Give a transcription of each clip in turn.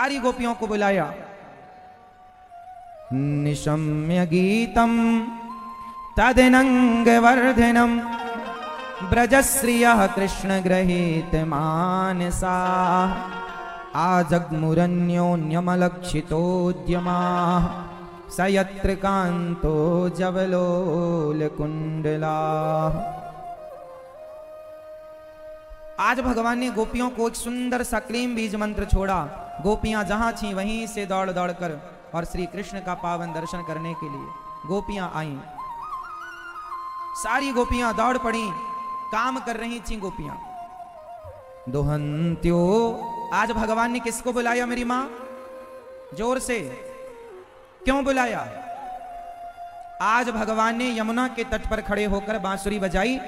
सारी गोपियों को बुलाया। निशम्य गीतम तदनंगवर्धनम ब्रजश्रियः कृष्ण गृहीत मानसा आजग्मुरन्योन्यमलक्षितोद्यमाः स यत्र कान्तो जवलोलकुण्डलाः। आज भगवान ने गोपियों को एक सुंदर सा क्लीम बीज मंत्र छोड़ा। गोपियां जहां थीं वहीं से दौड़ दौड़ कर और श्री कृष्ण का पावन दर्शन करने के लिए गोपियां आईं। सारी गोपियां दौड़ पड़ी, काम कर रही थी गोपियां। दुहंत्यो, आज भगवान ने किसको बुलाया मेरी मां? जोर से क्यों बुलाया? आज भगवान ने यमुना के तट पर खड़े होकर बांसुरी बजाई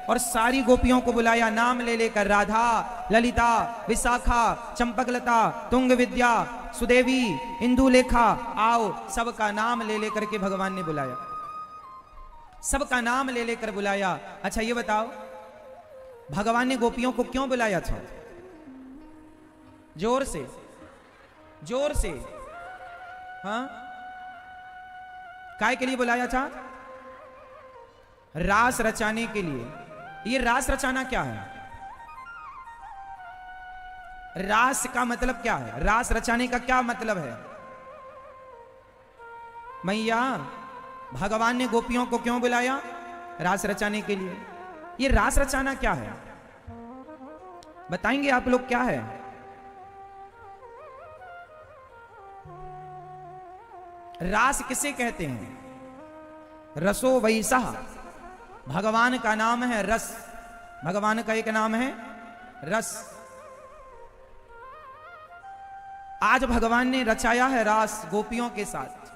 और सारी गोपियों को बुलाया, नाम ले लेकर। राधा, ललिता, विशाखा, चंपकलता, तुंग विद्या, सुदेवी, इंदुलेखा, आओ। सबका नाम ले लेकर के भगवान ने बुलाया, सबका नाम ले लेकर बुलाया। अच्छा ये बताओ, भगवान ने गोपियों को क्यों बुलाया था? जोर से, जोर से। हाँ, काय के लिए बुलाया था? रास रचाने के लिए। ये रास रचाना क्या है? रास का मतलब क्या है? रास रचाने का क्या मतलब है? मैया, भगवान ने गोपियों को क्यों बुलाया? रास रचाने के लिए। ये रास रचाना क्या है? बताएंगे आप लोग क्या है? रास किसे कहते हैं? रसो वैसह, भगवान का नाम है रस। भगवान का एक नाम है रस। आज भगवान ने रचाया है रास गोपियों के साथ।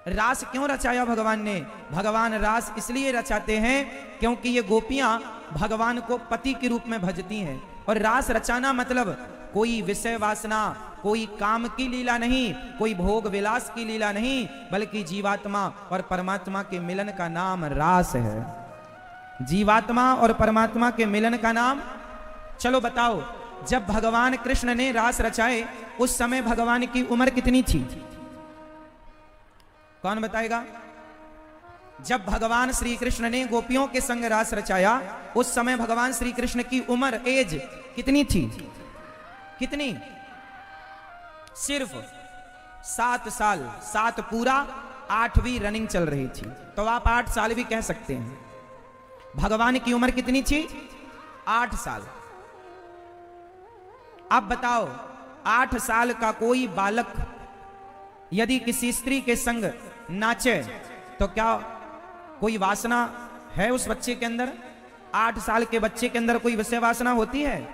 रास क्यों रचाया भगवान ने? भगवान रास इसलिए रचाते हैं क्योंकि ये गोपियां भगवान को पति के रूप में भजती हैं। और रास रचाना मतलब कोई विषय वासना, कोई काम की लीला नहीं, कोई भोग विलास की लीला नहीं, बल्कि जीवात्मा और परमात्मा के मिलन का नाम रास है। जीवात्मा और परमात्मा के मिलन का नाम। चलो बताओ, जब भगवान कृष्ण ने रास रचाए उस समय भगवान की उम्र कितनी थी? कौन बताएगा? जब भगवान श्री कृष्ण ने गोपियों के संग रास रचाया उस समय भगवान श्री कृष्ण की उम्र, एज कितनी थी? कितनी? सिर्फ 7 साल। 7 पूरा, 8वीं रनिंग चल रही थी, तो आप 8 साल भी कह सकते हैं। भगवान की उम्र कितनी थी? 8 साल। अब बताओ, 8 साल का कोई बालक यदि किसी स्त्री के संग नाचे तो क्या कोई वासना है उस बच्चे के अंदर? 8 साल के बच्चे के अंदर कोई विषय वासना होती है?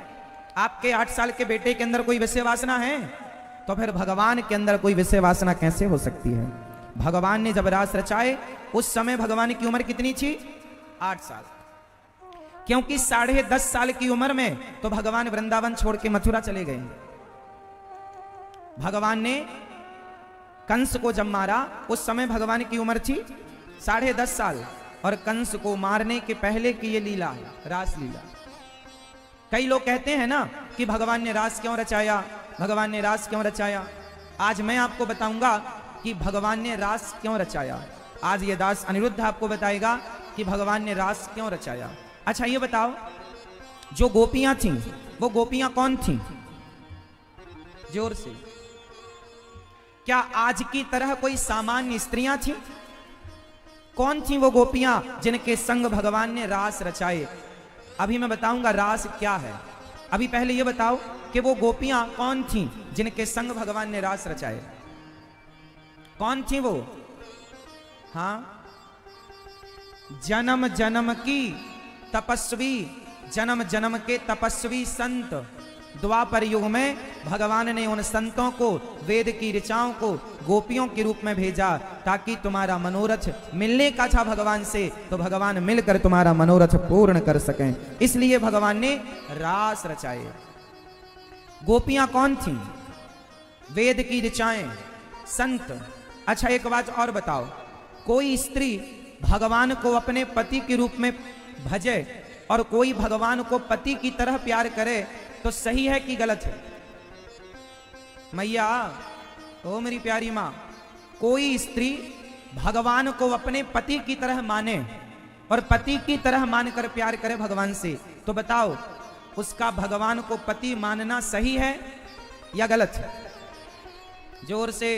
आपके 8 साल के बेटे के अंदर कोई विषय वासना है? तो फिर भगवान के अंदर कोई विषय वासना कैसे हो सकती है? भगवान ने जब रास रचाए उस समय भगवान की उम्र कितनी थी? 8 साल। क्योंकि 10.5 साल की उम्र में तो भगवान वृंदावन छोड़ के मथुरा चले गए। भगवान ने कंस को जब मारा उस समय भगवान की उम्र थी 10.5 साल। और कंस को मारने के पहले की ये लीला है, रास लीला। कई लोग कहते हैं ना कि भगवान ने रास क्यों रचाया, भगवान ने रास क्यों रचाया। आज मैं आपको बताऊंगा कि भगवान ने रास क्यों रचाया। आज ये दास अनिरुद्ध आपको बताएगा कि भगवान ने रास क्यों रचाया। अच्छा ये बताओ, जो गोपियां थीं वो गोपियां कौन थीं? जोर से। क्या आज की तरह कोई सामान्य स्त्रियां थीं? कौन थीं वो गोपियां जिनके संग भगवान ने रास रचाए? अभी मैं बताऊंगा रास क्या है। अभी पहले ये बताओ कि वो गोपियां कौन थीं जिनके संग भगवान ने रास रचाए? कौन थीं वो? हाँ, जन्म जन्म की तपस्वी, जन्म जन्म के तपस्वी संत। द्वापर युग में भगवान ने उन संतों को, वेद की ऋचाओं को गोपियों के रूप में भेजा ताकि तुम्हारा मनोरथ मिलने का था भगवान से, तो भगवान मिलकर तुम्हारा मनोरथ पूर्ण कर सकें। इसलिए भगवान ने रास रचाए। गोपियां कौन थीं? वेद की ऋचाएं, संत। अच्छा एक बात और बताओ, कोई स्त्री भगवान को अपने पति के रूप में भजे और कोई भगवान को पति की तरह प्यार करे तो सही है कि गलत है? मैया, ओ मेरी प्यारी माँ, कोई स्त्री भगवान को अपने पति की तरह माने और पति की तरह मानकर प्यार करे भगवान से, तो बताओ उसका भगवान को पति मानना सही है या गलत है? जोर से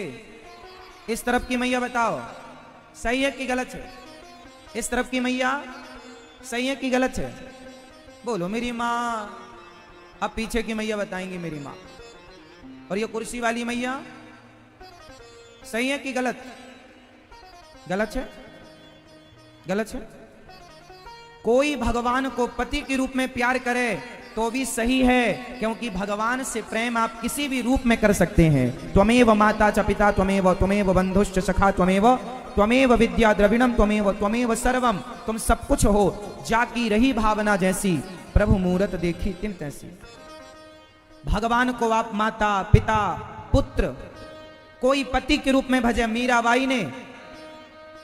इस तरफ की मैया बताओ, सही है कि गलत है? इस तरफ की मैया, सही है कि गलत है? बोलो मेरी माँ। अब पीछे की मैया बताएंगी मेरी माँ। और ये कुर्सी वाली मैया, सही है कि गलत? गलत है, गलत है। कोई भगवान को पति के रूप में प्यार करे तो भी सही है, क्योंकि भगवान से प्रेम आप किसी भी रूप में कर सकते हैं। त्वमेव माता च पिता त्वमेव, त्वमेव बंधुश्च सखा त्वमेव, त्वमेव विद्या द्रविणम त्वमेव, त्वमेव सर्वम। तुम सब कुछ हो, जाकी रही भावना जैसी, प्रभु मूरत देखी तिन तैसी। भगवान को आप माता पिता पुत्र, कोई पति के रूप में भजे। मीराबाई ने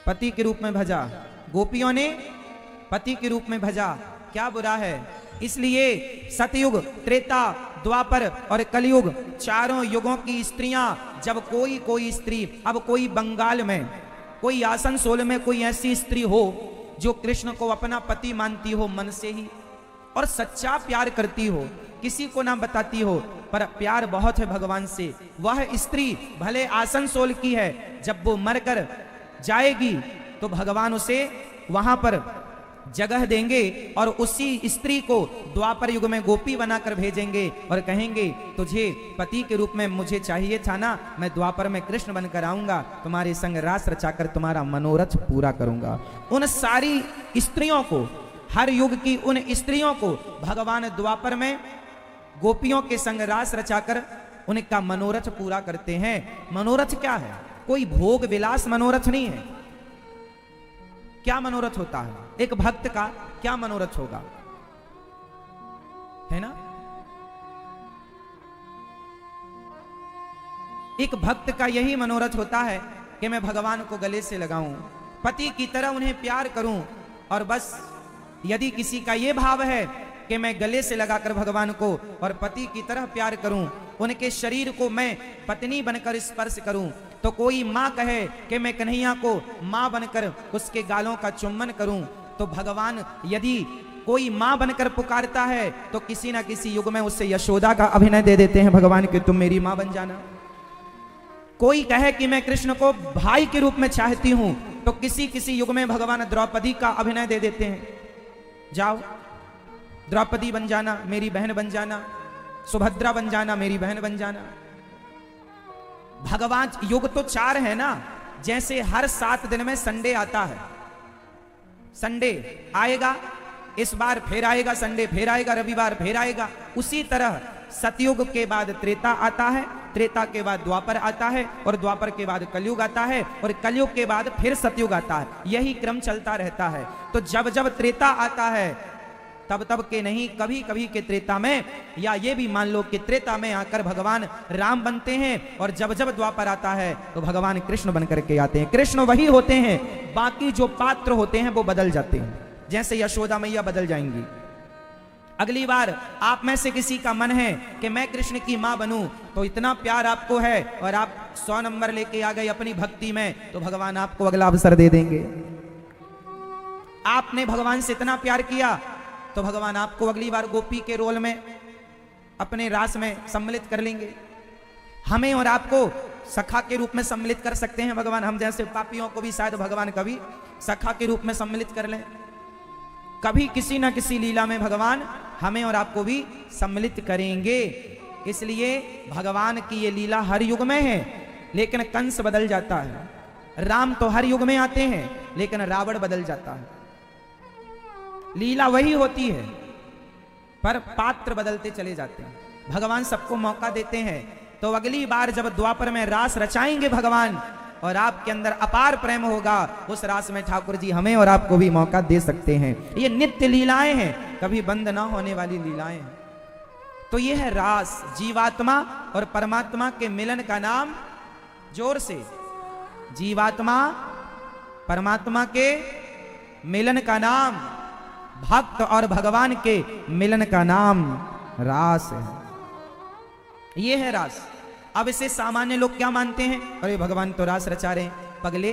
पति के रूप में भजा, गोपियों ने पति के रूप में भजा, क्या बुरा है? इसलिए सतयुग, त्रेता, द्वापर और कलयुग, चारों युगों की स्त्रियां, जब कोई स्त्री, अब कोई बंगाल में, कोई आसनसोल में कोई ऐसी स्त्री हो जो कृष्ण को अपना पति मानती हो मन से ही और सच्चा प्यार करती हो, किसी को ना बताती हो, पर प्यार बहुत है भगवान से, वह स्त्री भले आसनसोल की है, जब वो मरकर जाएगी तो भगवान उसे वहां पर जगह देंगे और उसी स्त्री को द्वापर युग में गोपी बनाकर भेजेंगे और कहेंगे तुझे पति के रूप में मुझे चाहिए था ना, मैं द्वापर में कृष्ण बनकर आऊंगा, तुम्हारे संग रास रचाकर तुम्हारा मनोरथ पूरा करूंगा। उन सारी स्त्रियों को, हर युग की उन स्त्रियों को भगवान द्वापर में गोपियों के संग रास रचाकर उनका मनोरथ पूरा करते हैं। मनोरथ क्या है? कोई भोग विलास मनोरथ नहीं है। क्या मनोरथ होता है? एक भक्त का क्या मनोरथ होगा, है ना? एक भक्त का यही मनोरथ होता है कि मैं भगवान को गले से लगाऊं, पति की तरह उन्हें प्यार करूं, और बस यदि किसी का यह भाव है कि मैं गले से लगाकर भगवान को और पति की तरह प्यार करूं, उनके शरीर को मैं पत्नी बनकर स्पर्श करूं, तो कोई माँ कहे कि मैं कन्हैया को माँ बनकर उसके गालों का चुम्बन करूं, तो भगवान यदि कोई माँ बनकर पुकारता है तो किसी ना किसी युग में उससे यशोदा का अभिनय दे देते हैं भगवान कि तुम मेरी माँ बन जाना। कोई कहे कि मैं कृष्ण को भाई के रूप में चाहती हूं, तो किसी किसी युग में भगवान द्रौपदी का अभिनय दे देते हैं, जाओ द्रौपदी बन जाना, मेरी बहन बन जाना, सुभद्रा बन जाना, मेरी बहन बन जाना। भगवान युग तो 4 है ना, जैसे हर 7 दिन में संडे आता है, संडे आएगा, इस बार फिर आएगा संडे, फिर आएगा रविवार, फिर आएगा, उसी तरह सतयुग के बाद त्रेता आता है, त्रेता के बाद द्वापर आता है, और द्वापर के बाद कलयुग आता है, और कलयुग के बाद फिर सतयुग आता है। यही क्रम चलता रहता है। तो जब जब त्रेता आता है तब तब के नहीं, कभी कभी के त्रेता में, या ये भी मान लो कि त्रेता में आकर भगवान राम बनते हैं, और जब जब द्वापर आता है तो भगवान कृष्ण बनकर के आते हैं। कृष्ण वही होते हैं, बाकी जो पात्र होते हैं वो बदल जाते हैं, जैसे यशोदा मैया बदल जाएंगी। अगली बार आप में से किसी का मन है कि मैं कृष्ण की मां बनूं, तो इतना प्यार आपको है और आप 100 नंबर लेके आ गए अपनी भक्ति में, तो भगवान आपको अगला अवसर दे देंगे। आपने भगवान से इतना प्यार किया तो भगवान आपको अगली बार गोपी के रोल में अपने रास में सम्मिलित कर लेंगे। हमें और आपको सखा के रूप में सम्मिलित कर सकते हैं भगवान। हम जैसे पापियों को भी शायद भगवान कभी सखा के रूप में सम्मिलित कर लें। कभी किसी ना किसी लीला में भगवान हमें और आपको भी सम्मिलित करेंगे। इसलिए भगवान की ये लीला हर युग में है, लेकिन कंस बदल जाता है। राम तो हर युग में आते हैं, लेकिन रावण बदल जाता है। लीला वही होती है, पर पात्र बदलते चले जाते हैं। भगवान सबको मौका देते हैं। तो अगली बार जब द्वापर में रास रचाएंगे भगवान, और आपके अंदर अपार प्रेम होगा, उस रास में ठाकुर जी हमें और आपको भी मौका दे सकते हैं। ये नित्य लीलाएं हैं, कभी बंद ना होने वाली लीलाएं हैं। तो ये है रास, जीवात्मा और परमात्मा के मिलन का नाम, जोर से, जीवात्मा परमात्मा के मिलन का नाम, भक्त और भगवान के मिलन का नाम रास है। ये है रास। अब इसे सामान्य लोग क्या मानते हैं, अरे भगवान तो रास रचा रहे हैं। पगले,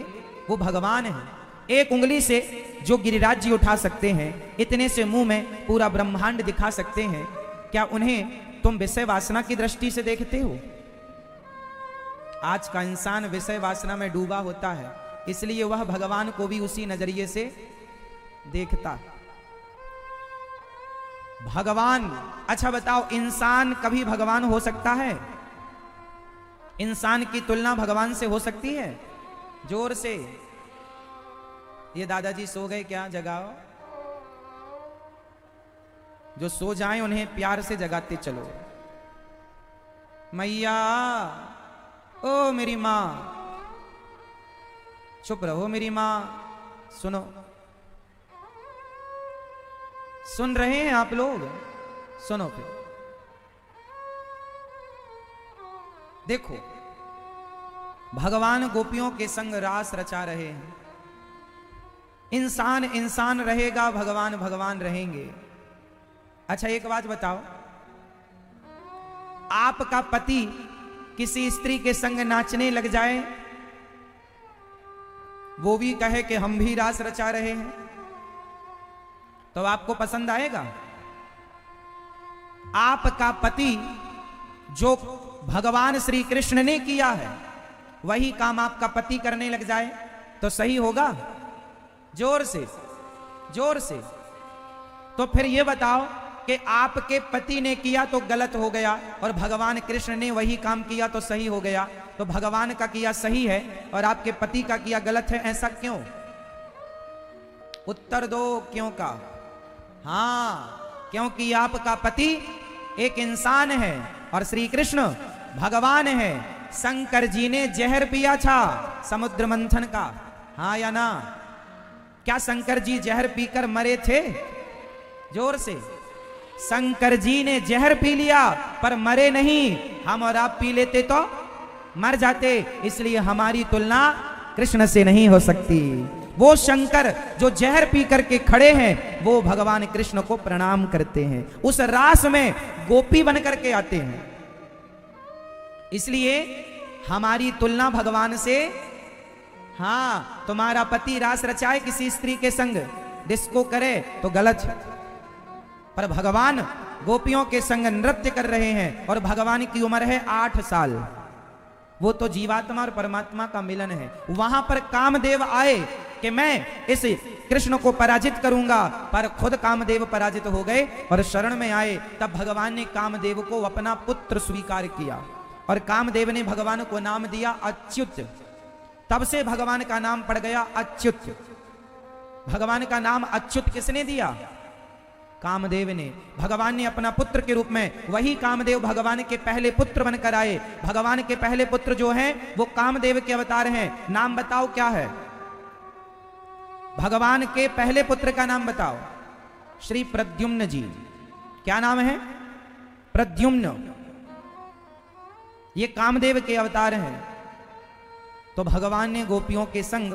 वो भगवान है। एक उंगली से जो गिरिराज्य उठा सकते हैं, इतने से मुंह में पूरा ब्रह्मांड दिखा सकते हैं, क्या उन्हें तुम विषय वासना की दृष्टि से देखते हो? आज का इंसान विषय वासना में डूबा होता है, इसलिए वह भगवान को भी उसी नजरिए से देखता। भगवान, अच्छा बताओ, इंसान कभी भगवान हो सकता है? इंसान की तुलना भगवान से हो सकती है? जोर से। ये दादाजी सो गए क्या? जगाओ। जो सो जाएं उन्हें प्यार से जगाते चलो। मैया, ओ मेरी मां, चुप रहो मेरी मां, सुनो। सुन रहे हैं आप लोग? सुनो फिर। देखो, भगवान गोपियों के संग रास रचा रहे हैं। इंसान इंसान रहेगा, भगवान भगवान रहेंगे। अच्छा एक बात बताओ, आपका पति किसी स्त्री के संग नाचने लग जाए, वो भी कहे कि हम भी रास रचा रहे हैं, तो आपको पसंद आएगा? आपका पति जो भगवान श्री कृष्ण ने किया है, वही काम आपका पति करने लग जाए तो सही होगा? जोर से, जोर से। तो फिर ये बताओ कि आपके पति ने किया तो गलत हो गया, और भगवान कृष्ण ने वही काम किया तो सही हो गया। तो भगवान का किया सही है और आपके पति का किया गलत है, ऐसा क्यों? उत्तर दो, क्यों का? हाँ, क्योंकि आपका पति एक इंसान है और श्री कृष्ण भगवान है। शंकर जी ने जहर पिया था समुद्र मंथन का, हाँ या ना? क्या शंकर जी जहर पीकर मरे थे? जोर से। शंकर जी ने जहर पी लिया पर मरे नहीं। हम और आप पी लेते तो मर जाते, इसलिए हमारी तुलना कृष्ण से नहीं हो सकती। वो शंकर जो जहर पी करके खड़े हैं, वो भगवान कृष्ण को प्रणाम करते हैं, उस रास में गोपी बन करके आते हैं। इसलिए हमारी तुलना भगवान से, हाँ, तुम्हारा पति रास रचाए किसी स्त्री के संग, डिस्को करे तो गलत है, पर भगवान गोपियों के संग नृत्य कर रहे हैं और भगवान की उम्र है 8 साल। वो तो जीवात्मा और परमात्मा का मिलन है। वहां पर कामदेव आए कि मैं इस कृष्ण को पराजित करूंगा, पर खुद कामदेव पराजित हो गए और शरण में आए। तब भगवान ने कामदेव को अपना पुत्र स्वीकार किया और कामदेव ने भगवान को नाम दिया अच्युत। तब से भगवान का नाम पड़ गया अच्युत। भगवान का नाम अच्युत किसने दिया? कामदेव ने। भगवान ने अपना पुत्र के रूप में, वही कामदेव भगवान के पहले पुत्र बनकर आए। भगवान के पहले पुत्र जो हैं वो कामदेव के अवतार हैं। नाम बताओ क्या है? भगवान के पहले पुत्र का नाम बताओ। श्री प्रद्युम्न जी। क्या नाम है? प्रद्युम्न। ये कामदेव के अवतार हैं। तो भगवान ने गोपियों के संग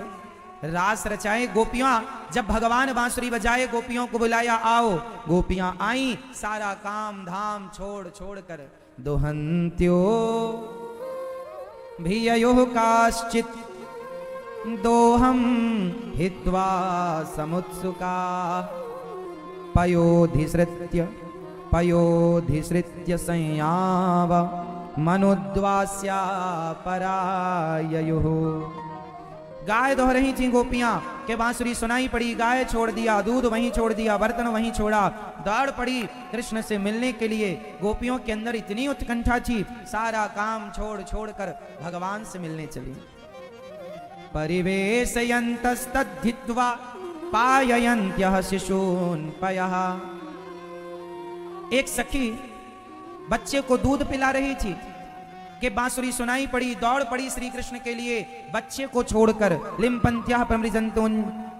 रास रचाए। गोपियां, जब भगवान बांसुरी बजाए, गोपियों को बुलाया, आओ। गोपियां आई, सारा काम धाम छोड़ छोड़ कर दोहंत्यो भिययो काश्चित दोहम हित्वा समुत्सुका पयोधिसृत्य संयाव मनुद्वास्या पराययुः। गाय दोह रही थी गोपियां के बांसुरी सुनाई पड़ी, गाय छोड़ दिया, दूध वहीं छोड़ दिया, बर्तन वहीं छोड़ा, दौड़ पड़ी कृष्ण से मिलने के लिए। गोपियों के अंदर इतनी उत्कंठा थी, सारा काम छोड़ छोड़ कर भगवान से मिलने चली। परिवेशयन्तस्तद्धित्वा पाययन्त्यः शिशून् पयः। एक सखी बच्चे को दूध पिला रही थी कि बांसुरी सुनाई पड़ी, दौड़ पड़ी श्री कृष्ण के लिए। बच्चे को छोड़कर लिम्पन्त्यः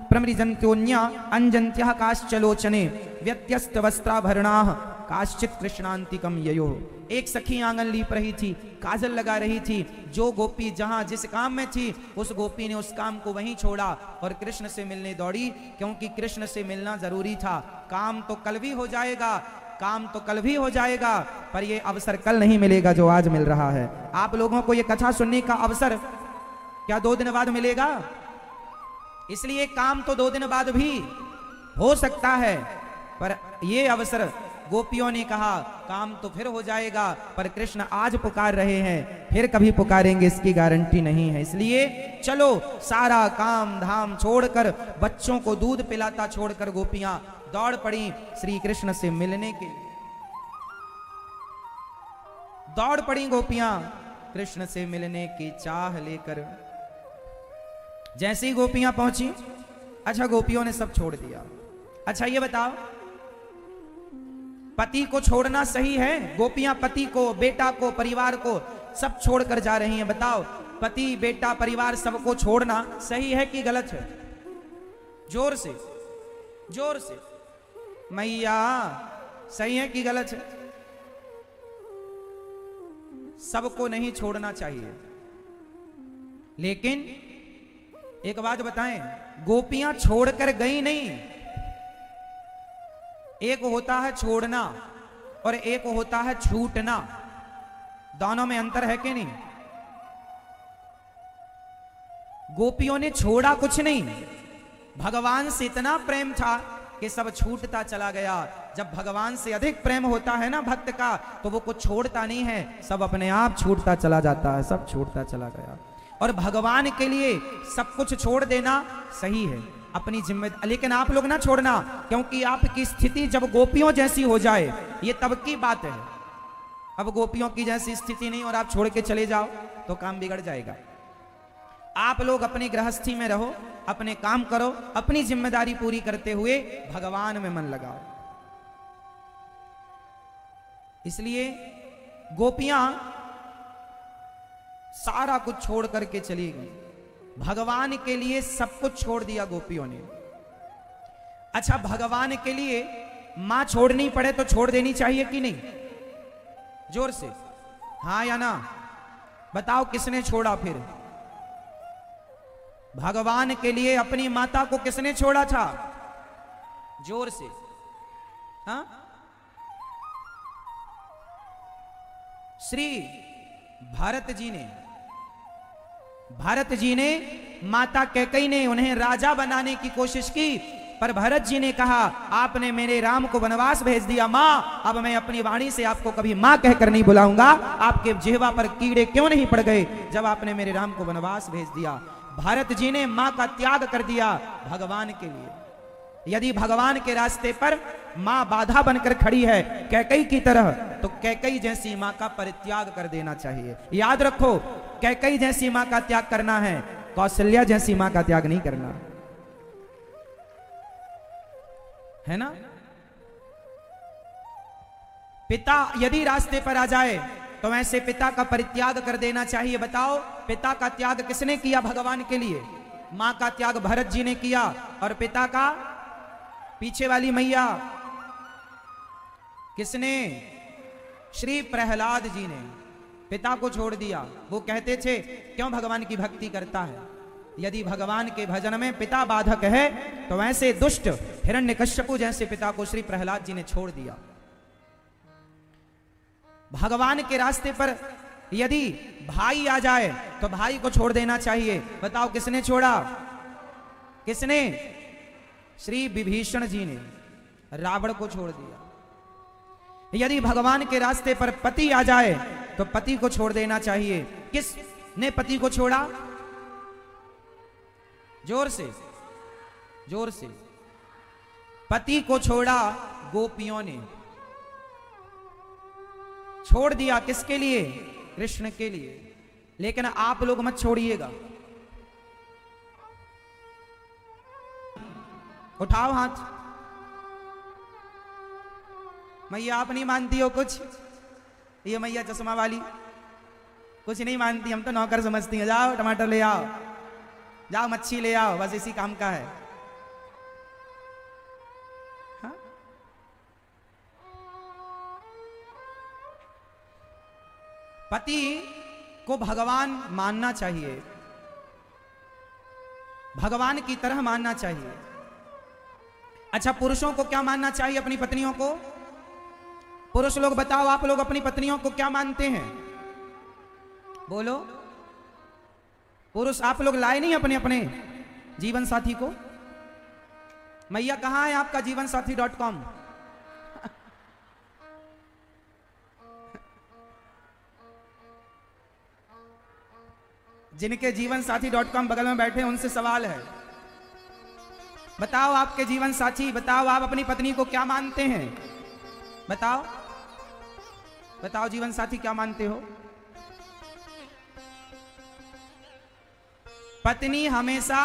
प्रमृजन्त्योन्या अंजन्त्यः काश्चलोचने व्यत्यस्त वस्त्राभरणाः काश्चित् कृष्णान्तिकं ययोः। एक सखी आंगन लीप रही थी, काजल लगा रही थी। जो गोपी जहां जिस काम में थी, उस गोपी ने उस काम को वहीं छोड़ा और कृष्ण से मिलने दौड़ी, क्योंकि कृष्ण से मिलना जरूरी था। काम तो कल भी हो जाएगा, काम तो कल भी हो जाएगा, पर ये अवसर कल नहीं मिलेगा जो आज मिल रहा है। आप लोगों को ये कथा सुनने का अवसर क्या 2 दिन बाद मिलेगा? इसलिए काम तो 2 दिन बाद भी हो सकता है, पर ये अवसर गोपियों ने कहा काम तो फिर हो जाएगा, पर कृष्ण आज पुकार रहे हैं, फिर कभी पुकारेंगे इसकी गारंटी नहीं है। इसलिए चलो सारा काम धाम छोड़कर, बच्चों को दूध पिलाता छोड़कर गोपियां दौड़ पड़ी श्री कृष्ण से मिलने के लिए। दौड़ पड़ी गोपियां कृष्ण से मिलने की चाह लेकर। जैसे ही गोपियां पहुंची, अच्छा गोपियों ने सब छोड़ दिया। अच्छा ये बताओ, पति को छोड़ना सही है? गोपियां पति को, बेटा को, परिवार को सब छोड़कर जा रही हैं। बताओ, पति बेटा परिवार सबको छोड़ना सही है कि गलत है? जोर से, जोर से। मैया सही है कि गलत है? सबको नहीं छोड़ना चाहिए, लेकिन एक बात बताएं, गोपियां छोड़कर गई नहीं। एक होता है छोड़ना और एक होता है छूटना, दोनों में अंतर है कि नहीं? गोपियों ने छोड़ा कुछ नहीं, भगवान से इतना प्रेम था कि सब छूटता चला गया। जब भगवान से अधिक प्रेम होता है ना भक्त का, तो वो कुछ छोड़ता नहीं है, सब अपने आप छूटता चला जाता है, सब छूटता चला गया। और भगवान के लिए सब कुछ छोड़ देना सही है, अपनी जिम्मेदारी। लेकिन आप लोग ना छोड़ना, क्योंकि आपकी स्थिति जब गोपियों जैसी हो जाए, ये तब की बात है। अब गोपियों की जैसी स्थिति नहीं और आप छोड़ के चले जाओ तो काम बिगड़ जाएगा। आप लोग अपनी गृहस्थी में रहो, अपने काम करो, अपनी जिम्मेदारी पूरी करते हुए भगवान में मन लगाओ। इसलिए गोपियां सारा कुछ छोड़ करके चली गई, भगवान के लिए सब कुछ छोड़ दिया गोपियों ने। अच्छा, भगवान के लिए मां छोड़नी पड़े तो छोड़ देनी चाहिए कि नहीं? जोर से हाँ या ना बताओ, किसने छोड़ा? फिर भगवान के लिए अपनी माता को किसने छोड़ा था? जोर से हाँ? श्री भरत जी ने। भरत जी ने, माता कैकेयी ने उन्हें राजा बनाने की कोशिश की, पर भरत जी ने कहा आपने मेरे राम को वनवास भेज दिया माँ, अब मैं अपनी वाणी से आपको कभी माँ कहकर नहीं बुलाऊंगा। आपके जिह्वा पर कीड़े क्यों नहीं पड़ गए जब आपने मेरे राम को वनवास भेज दिया? भरत जी ने माँ का त्याग कर दिया भगवान के लिए। यदि भगवान के रास्ते पर माँ बाधा बनकर खड़ी है कैकेयी की तरह, तो कैकेयी जैसी माँ का परित्याग कर देना चाहिए। याद रखो, कैकेयी जैसी माँ का त्याग करना है, कौशल्या जैसी माँ का त्याग नहीं करना है ना। पिता यदि रास्ते पर आ जाए तो वैसे पिता का परित्याग कर देना चाहिए। बताओ, पिता का त्याग किसने किया भगवान के लिए? मां का त्याग भरत जी ने किया, और पिता का, पीछे वाली मैया, किसने? श्री प्रहलाद जी ने पिता को छोड़ दिया। वो कहते थे क्यों भगवान की भक्ति करता है? यदि भगवान के भजन में पिता बाधक है तो वैसे दुष्ट हिरण्यकश्यपु जैसे पिता को श्री प्रहलाद जी ने छोड़ दिया। भगवान के रास्ते पर यदि भाई आ जाए तो भाई को छोड़ देना चाहिए। बताओ किसने छोड़ा? किसने? श्री विभीषण जी ने रावण को छोड़ दिया। यदि भगवान के रास्ते पर पति आ जाए तो पति को छोड़ देना चाहिए। किसने पति को छोड़ा? जोर से, जोर से। पति को छोड़ा गोपियों ने। छोड़ दिया किसके लिए? कृष्ण के लिए। लेकिन आप लोग मत छोड़िएगा। उठाओ हाथ। मैया आप नहीं मानती हो कुछ? ये मैया चश्मा वाली कुछ नहीं मानती, हम तो नौकर समझती हैं। जाओ टमाटर ले आओ, जाओ मच्छी ले आओ, बस इसी काम का है। हाँ? पति को भगवान मानना चाहिए, भगवान की तरह मानना चाहिए। अच्छा, पुरुषों को क्या मानना चाहिए अपनी पत्नियों को? पुरुष लोग बताओ, आप लोग अपनी पत्नियों को क्या मानते हैं? बोलो। पुरुष आप लोग लाए नहीं अपने अपने जीवन साथी को? मैया कहां है आपका जीवन साथी.com? जिनके जीवन साथी.com बगल में बैठे उनसे सवाल है, बताओ आपके जीवन साथी, बताओ आप अपनी पत्नी को क्या मानते हैं? बताओ बताओ जीवन साथी क्या मानते हो? पत्नी हमेशा,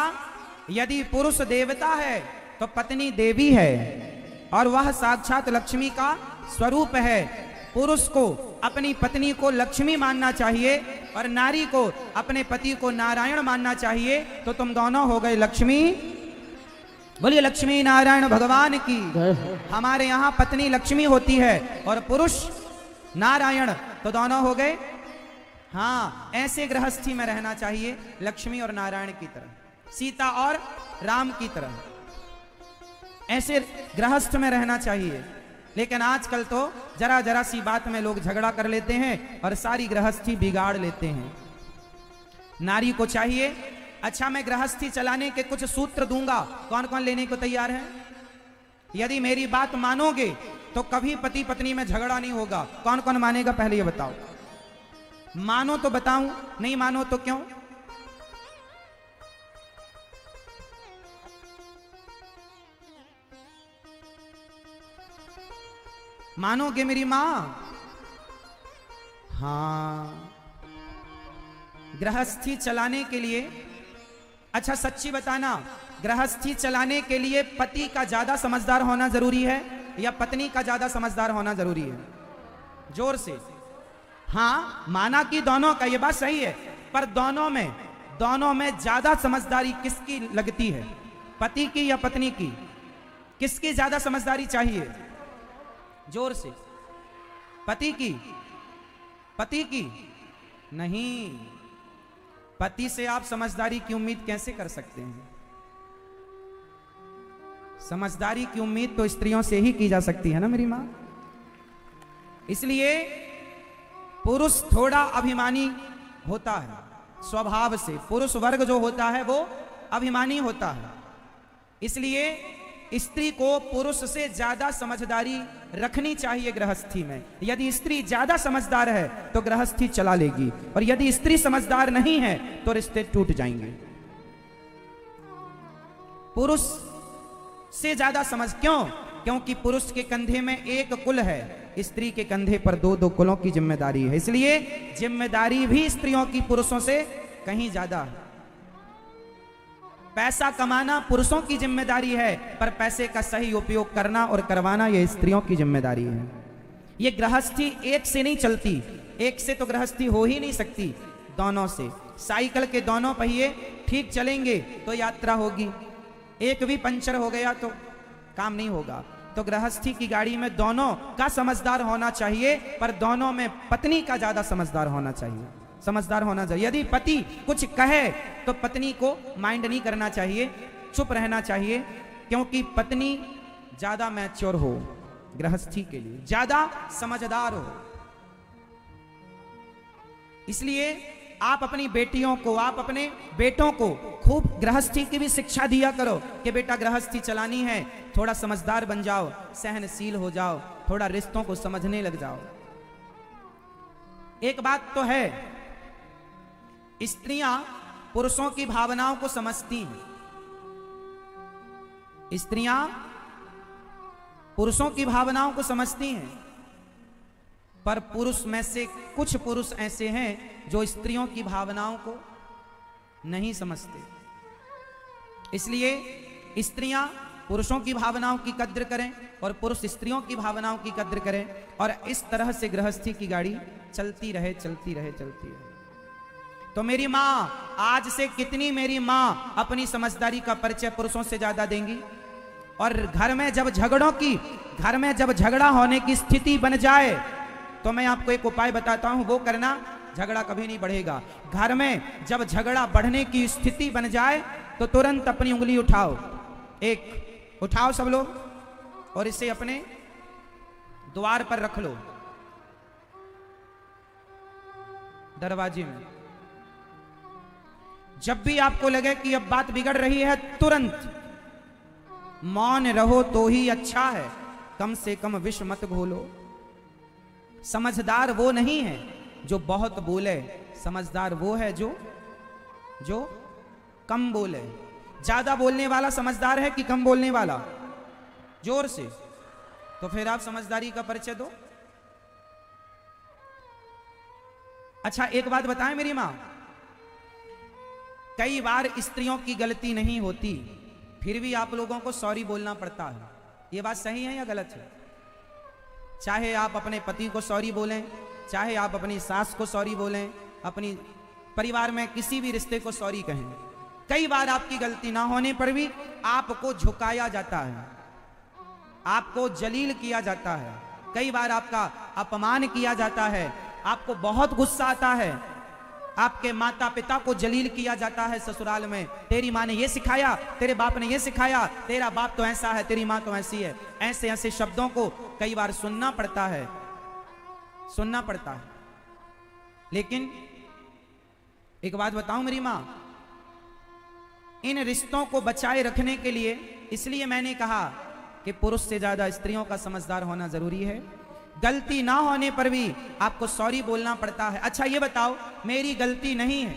यदि पुरुष देवता है तो पत्नी देवी है और वह साक्षात लक्ष्मी का स्वरूप है। पुरुष को अपनी पत्नी को लक्ष्मी मानना चाहिए और नारी को अपने पति को नारायण मानना चाहिए। तो तुम दोनों हो गए लक्ष्मी। बोलिए लक्ष्मी नारायण भगवान की। हमारे यहाँ पत्नी लक्ष्मी होती है और पुरुष नारायण, तो दोनों हो गए। हाँ, ऐसे गृहस्थी में रहना चाहिए, लक्ष्मी और नारायण की तरह, सीता और राम की तरह, ऐसे गृहस्थ में रहना चाहिए। लेकिन आजकल तो जरा जरा सी बात में लोग झगड़ा कर लेते हैं और सारी गृहस्थी बिगाड़ लेते हैं। नारी को चाहिए, अच्छा मैं गृहस्थी चलाने के कुछ सूत्र दूंगा, कौन कौन लेने को तैयार है? यदि मेरी बात मानोगे तो कभी पति पत्नी में झगड़ा नहीं होगा। कौन कौन मानेगा पहले ये बताओ। मानो तो बताऊं, नहीं मानो तो क्यों? मानोगे मेरी मां? हाँ, गृहस्थी चलाने के लिए, अच्छा सच्ची बताना, गृहस्थी चलाने के लिए पति का ज्यादा समझदार होना जरूरी है या पत्नी का ज्यादा समझदार होना जरूरी है? जोर से। हाँ, माना कि दोनों का, ये बात सही है, पर दोनों में ज्यादा समझदारी किसकी लगती है? पति की या पत्नी की? किसकी ज्यादा समझदारी चाहिए? जोर से। पति की? पति की नहीं, पति से आप समझदारी की उम्मीद कैसे कर सकते हैं? समझदारी की उम्मीद तो स्त्रियों से ही की जा सकती है ना मेरी मां। इसलिए पुरुष थोड़ा अभिमानी होता है स्वभाव से। पुरुष वर्ग जो होता है वो अभिमानी होता है। इसलिए स्त्री को पुरुष से ज्यादा समझदारी रखनी चाहिए गृहस्थी में। यदि स्त्री ज्यादा समझदार है तो गृहस्थी चला लेगी, और यदि स्त्री समझदार नहीं है तो रिश्ते टूट जाएंगे। पुरुष से ज्यादा समझ, क्यों? क्योंकि पुरुष के कंधे में एक कुल है, स्त्री के कंधे पर दो दो कुलों की जिम्मेदारी है। इसलिए जिम्मेदारी भी स्त्रियों की पुरुषों से कहीं ज्यादा है। पैसा कमाना पुरुषों की जिम्मेदारी है, पर पैसे का सही उपयोग करना और करवाना यह स्त्रियों की जिम्मेदारी है। ये गृहस्थी एक से नहीं चलती, एक से तो गृहस्थी हो ही नहीं सकती, दोनों से। साइकिल के दोनों पहिए ठीक चलेंगे तो यात्रा होगी, एक भी पंचर हो गया तो काम नहीं होगा। तो गृहस्थी की गाड़ी में दोनों का समझदार होना चाहिए, पर दोनों में पत्नी का ज्यादा समझदार होना चाहिए। समझदार होना चाहिए। यदि पति कुछ कहे तो पत्नी को माइंड नहीं करना चाहिए, चुप रहना चाहिए, क्योंकि पत्नी ज्यादा मैच्योर हो गृहस्थी के लिए, ज्यादा समझदार हो। इसलिए आप अपनी बेटियों को, आप अपने बेटों को खूब गृहस्थी की भी शिक्षा दिया करो कि बेटा गृहस्थी चलानी है, थोड़ा समझदार बन जाओ, सहनशील हो जाओ, थोड़ा रिश्तों को समझने लग जाओ। एक बात तो है, स्त्रियां पुरुषों की भावनाओं को समझती हैं। स्त्रियां पुरुषों की भावनाओं को समझती हैं, पर पुरुष में से कुछ पुरुष ऐसे हैं जो स्त्रियों की भावनाओं को नहीं समझते। इसलिए स्त्रियां पुरुषों की भावनाओं की कद्र करें और पुरुष स्त्रियों की भावनाओं की कद्र करें, और इस तरह से गृहस्थी की गाड़ी चलती रहे, चलती रहे, चलती रहे। तो मेरी मां, आज से कितनी मेरी मां अपनी समझदारी का परिचय पुरुषों से ज्यादा देंगी। और घर में जब झगड़ा होने की स्थिति बन जाए तो मैं आपको एक उपाय बताता हूं, वो करना, झगड़ा कभी नहीं बढ़ेगा। घर में जब झगड़ा बढ़ने की स्थिति बन जाए तो तुरंत अपनी उंगली उठाओ, एक उठाओ सब लोग, और इसे अपने द्वार पर रख लो, दरवाजे में। जब भी आपको लगे कि अब बात बिगड़ रही है, तुरंत मौन रहो तो ही अच्छा है, कम से कम विष मत घोलो। समझदार वो नहीं है जो बहुत बोले, समझदार वो है जो कम बोले। ज्यादा बोलने वाला समझदार है कि कम बोलने वाला? जोर से। तो फिर आप समझदारी का परिचय दो। अच्छा एक बात बताएं मेरी मां, कई बार स्त्रियों की गलती नहीं होती, फिर भी आप लोगों को सॉरी बोलना पड़ता है। यह बात सही है या गलत है? चाहे आप अपने पति को सॉरी बोलें, चाहे आप अपनी सास को सॉरी बोलें, अपनी परिवार में किसी भी रिश्ते को सॉरी कहें, कई बार आपकी गलती ना होने पर भी आपको झुकाया जाता है, आपको जलील किया जाता है, कई बार आपका अपमान किया जाता है, आपको बहुत गुस्सा आता है, आपके माता पिता को जलील किया जाता है ससुराल में। तेरी माँ ने ये सिखाया, तेरे बाप ने ये सिखाया, तेरा बाप तो ऐसा है, तेरी माँ तो ऐसी है। ऐसे ऐसे शब्दों को कई बार सुनना पड़ता है, सुनना पड़ता है। लेकिन एक बात बताऊं मेरी माँ, इन रिश्तों को बचाए रखने के लिए इसलिए मैंने कहा कि पुरुष से ज्यादा स्त्रियों का समझदार होना जरूरी है। गलती ना होने पर भी आपको सॉरी बोलना पड़ता है। अच्छा ये बताओ, मेरी गलती नहीं है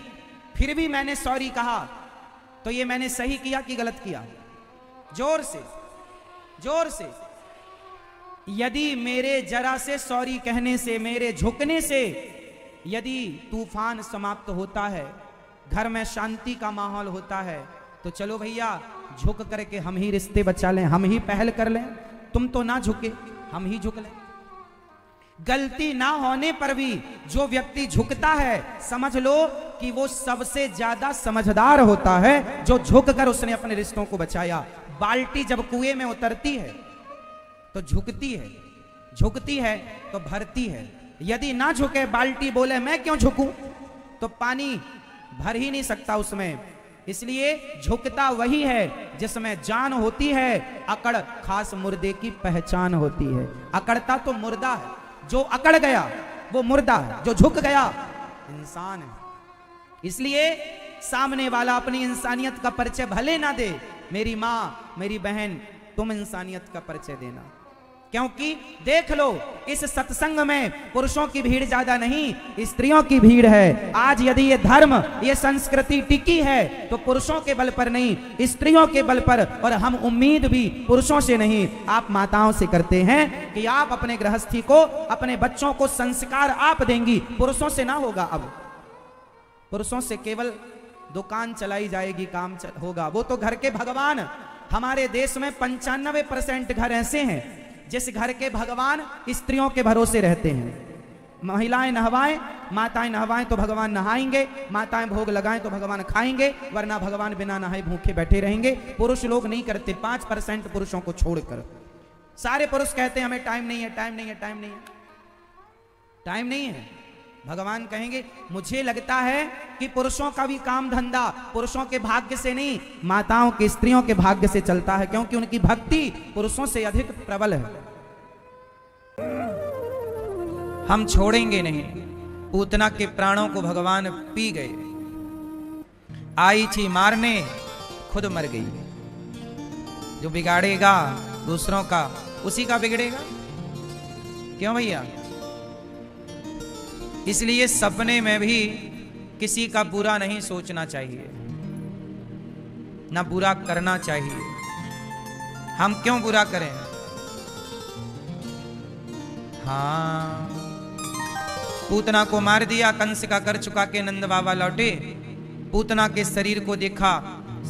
फिर भी मैंने सॉरी कहा, तो ये मैंने सही किया कि गलत किया? जोर से, जोर से। यदि मेरे जरा से सॉरी कहने से, मेरे झुकने से यदि तूफान समाप्त होता है, घर में शांति का माहौल होता है, तो चलो भैया झुक करके हम ही रिश्ते बचा लें, हम ही पहल कर लें। तुम तो ना झुके, हम ही झुक लें। गलती ना होने पर भी जो व्यक्ति झुकता है, समझ लो कि वो सबसे ज्यादा समझदार होता है, जो झुक कर उसने अपने रिश्तों को बचाया। बाल्टी जब कुएं में उतरती है तो झुकती है, झुकती है तो भरती है। यदि ना झुके, बाल्टी बोले मैं क्यों झुकूं, तो पानी भर ही नहीं सकता उसमें। इसलिए झुकता वही है जिसमें जान होती है, अकड़ खास मुर्दे की पहचान होती है। अकड़ता तो मुर्दा है, जो अकड़ गया वो मुर्दा है, जो झुक गया इंसान है। इसलिए सामने वाला अपनी इंसानियत का परिचय भले ना दे, मेरी माँ मेरी बहन तुम इंसानियत का परिचय देना। क्योंकि देख लो इस सत्संग में पुरुषों की भीड़ ज्यादा नहीं, स्त्रियों की भीड़ है। आज यदि ये धर्म, ये संस्कृति टिकी है तो पुरुषों के बल पर नहीं, स्त्रियों के बल पर। और हम उम्मीद भी पुरुषों से नहीं, आप माताओं से करते हैं कि आप अपने गृहस्थी को, अपने बच्चों को संस्कार आप देंगी, पुरुषों से ना होगा। अब पुरुषों से केवल दुकान चलाई जाएगी, काम होगा, वो तो घर के भगवान। हमारे देश में 95% घर ऐसे हैं जिस घर के भगवान स्त्रियों के भरोसे रहते हैं। महिलाएं नहवाएं, माताएं नहवाएं तो भगवान नहाएंगे, माताएं भोग लगाएं तो भगवान खाएंगे, वरना भगवान बिना नहाए भूखे बैठे रहेंगे। पुरुष लोग नहीं करते, 5% पुरुषों को छोड़कर। सारे पुरुष कहते हैं हमें टाइम नहीं है, टाइम नहीं है, टाइम नहीं है, टाइम नहीं है। भगवान कहेंगे मुझे लगता है कि पुरुषों का भी काम धंधा पुरुषों के भाग्य से नहीं, माताओं के, स्त्रियों के भाग्य से चलता है, क्योंकि उनकी भक्ति पुरुषों से अधिक प्रबल है। हम छोड़ेंगे नहीं। पूतना के प्राणों को भगवान पी गए, आई थी मारने खुद मर गई। जो बिगाड़ेगा दूसरों का उसी का बिगड़ेगा। क्यों भैया? इसलिए सपने में भी किसी का बुरा नहीं सोचना चाहिए, ना बुरा करना चाहिए। हम क्यों बुरा करें? हाँ, पूतना को मार दिया, कंस का कर चुका के नंद बाबा लौटे। पूतना के शरीर को देखा,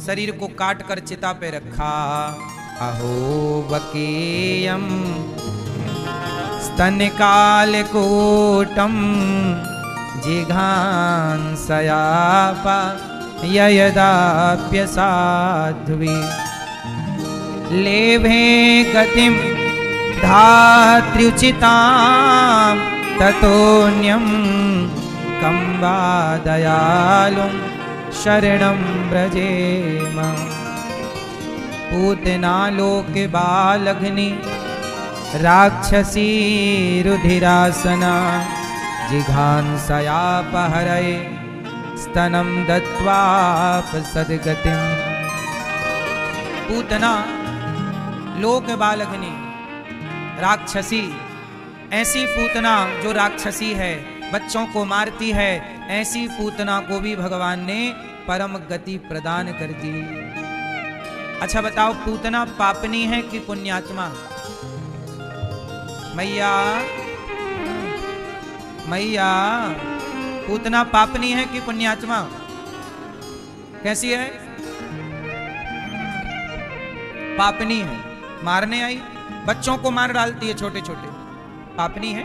शरीर को काट कर चिता पे रखा। अहो बकेयम स्तन काल कोटम जिघांसयापा ययदाप्य साध्वी लेभे गतिम धात्र्युचितां ततोऽन्यं कंबा दयालुं शरणं व्रजेम। पूतना लोके बालघ्नि राक्षसी रुधिरासना जिघांसयापहरये स्तनं दत्वापसद्गतिम्। पूतना लोक बालकनी राक्षसी, ऐसी पूतना जो राक्षसी है, बच्चों को मारती है, ऐसी पूतना को भी भगवान ने परम गति प्रदान कर दी। अच्छा बताओ, पूतना पापनी है कि पुण्यात्मा? मैया मैया, पूतना पापनी है कि पुण्यात्मा? कैसी है? पापनी है। मारने आई, बच्चों को मार डालती है छोटे छोटे, पापनी है।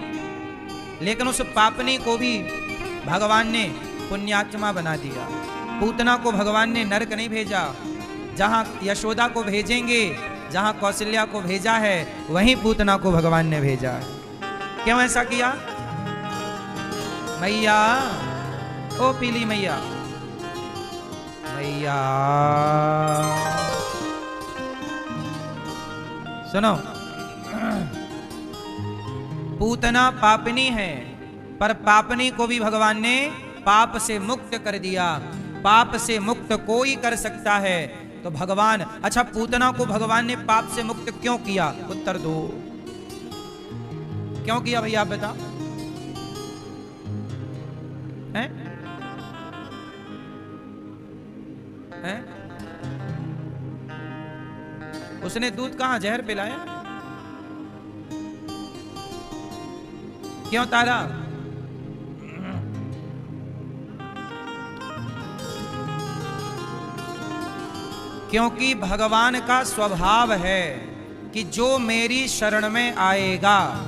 लेकिन उस पापनी को भी भगवान ने पुण्यात्मा बना दिया। पूतना को भगवान ने नरक नहीं भेजा। जहां यशोदा को भेजेंगे, जहां कौशल्या को भेजा है, वहीं पूतना को भगवान ने भेजा है। क्यों ऐसा किया? मैया, ओ पीली मैया, मैया सुनो, पूतना पापनी है, पर पापनी को भी भगवान ने पाप से मुक्त कर दिया। पाप से मुक्त कोई कर सकता है तो भगवान। अच्छा, पूतना को भगवान ने पाप से मुक्त क्यों किया? उत्तर दो, क्यों किया भैया, आप बताओ। हैं? हैं? उसने दूध कहां, जहर पिलाया? क्यों तारा? क्योंकि भगवान का स्वभाव है कि जो मेरी शरण में आएगा,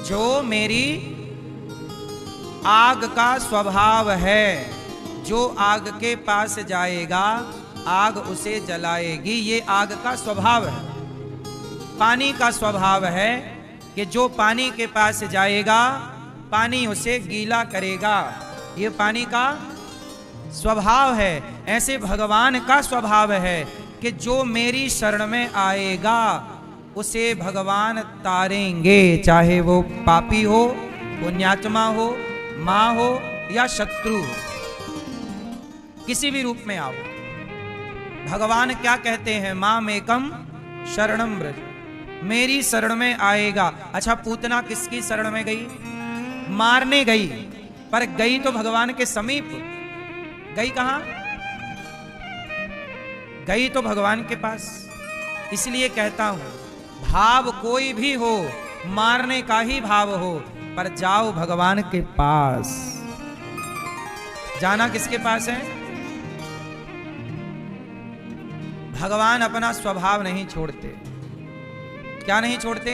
जो मेरी आग का स्वभाव है, जो आग के पास जाएगा आग उसे जलाएगी। ये आग का स्वभाव है। पानी का स्वभाव है कि जो पानी के पास जाएगा पानी उसे गीला करेगा। ये पानी का स्वभाव है। ऐसे भगवान का स्वभाव है कि जो मेरी शरण में आएगा उसे भगवान तारेंगे, चाहे वो पापी हो, पुण्यात्मा हो, मां हो या शत्रु हो, किसी भी रूप में आओ। भगवान क्या कहते हैं? मां मेकम शरणम व्रज, मेरी शरण में आएगा। अच्छा, पूतना किसकी शरण में गई? मारने गई, पर गई तो भगवान के समीप। गई कहां? गई तो भगवान के पास। इसलिए कहता हूं, भाव कोई भी हो, मारने का ही भाव हो, पर जाओ भगवान के पास। जाना किसके पास है? भगवान अपना स्वभाव नहीं छोड़ते। क्या नहीं छोड़ते?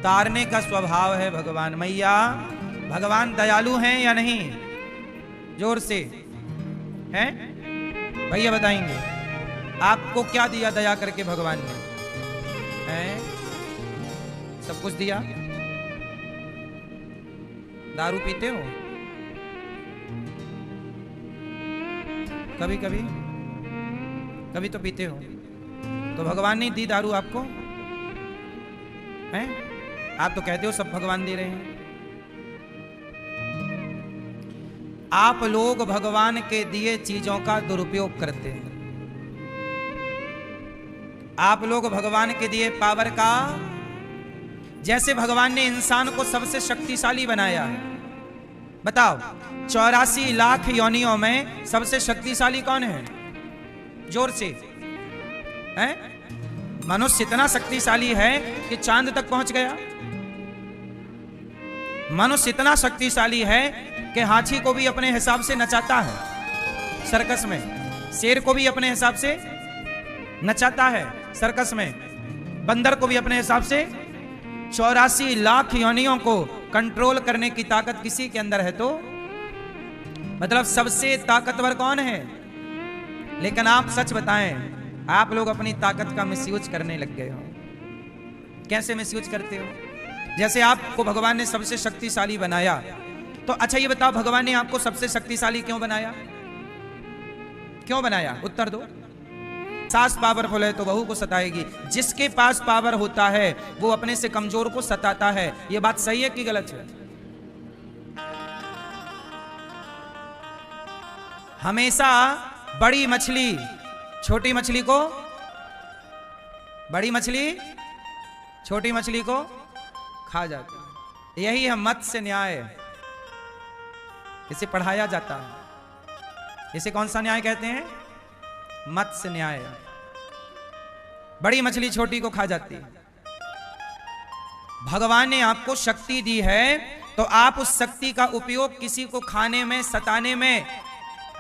तारने का स्वभाव है भगवान। मैया, भगवान दयालु हैं या नहीं? जोर से हैं भैया, बताएंगे आपको क्या दिया दया करके भगवान ने? हैं? सब कुछ दिया। दारू पीते हो? कभी कभी कभी तो पीते हो। तो भगवान ने दी दारू आपको? हैं? आप तो कहते हो सब भगवान दे रहे हैं। आप लोग भगवान के दिए चीजों का दुरुपयोग करते हैं। आप लोग भगवान के दिए पावर का, जैसे भगवान ने इंसान को सबसे शक्तिशाली बनाया है। बताओ, 84 लाख योनियों में सबसे शक्तिशाली कौन है? जोर से हैं? मनुष्य इतना शक्तिशाली है कि चांद तक पहुंच गया। मनुष्य इतना शक्तिशाली है कि हाथी को भी अपने हिसाब से नचाता है सर्कस में, शेर को भी अपने हिसाब से नचाता है सर्कस में, बंदर को भी अपने हिसाब से। 84 लाख योनियों को कंट्रोल करने की ताकत किसी के अंदर है तो मतलब सबसे ताकतवर कौन है? लेकिन आप सच बताएं, आप लोग अपनी ताकत का मिसयूज करने लग गए हो। कैसे मिसयूज करते हो? जैसे आपको भगवान ने सबसे शक्तिशाली बनाया, तो अच्छा ये बताओ, भगवान ने आपको सबसे शक्तिशाली क्यों बनाया? क्यों बनाया? उत्तर दो। सास पावरफुल है तो बहू को सताएगी। जिसके पास पावर होता है वो अपने से कमजोर को सताता है। ये बात सही है कि गलत है? हमेशा बड़ी मछली छोटी मछली को, बड़ी मछली छोटी मछली को खा जाती है। यही है मत्स्य न्याय, इसे पढ़ाया जाता है। इसे कौन सा न्याय कहते हैं? मत्स्य न्याय। बड़ी मछली छोटी को खा जाती है। भगवान ने आपको शक्ति दी है तो आप उस शक्ति का उपयोग किसी को खाने में, सताने में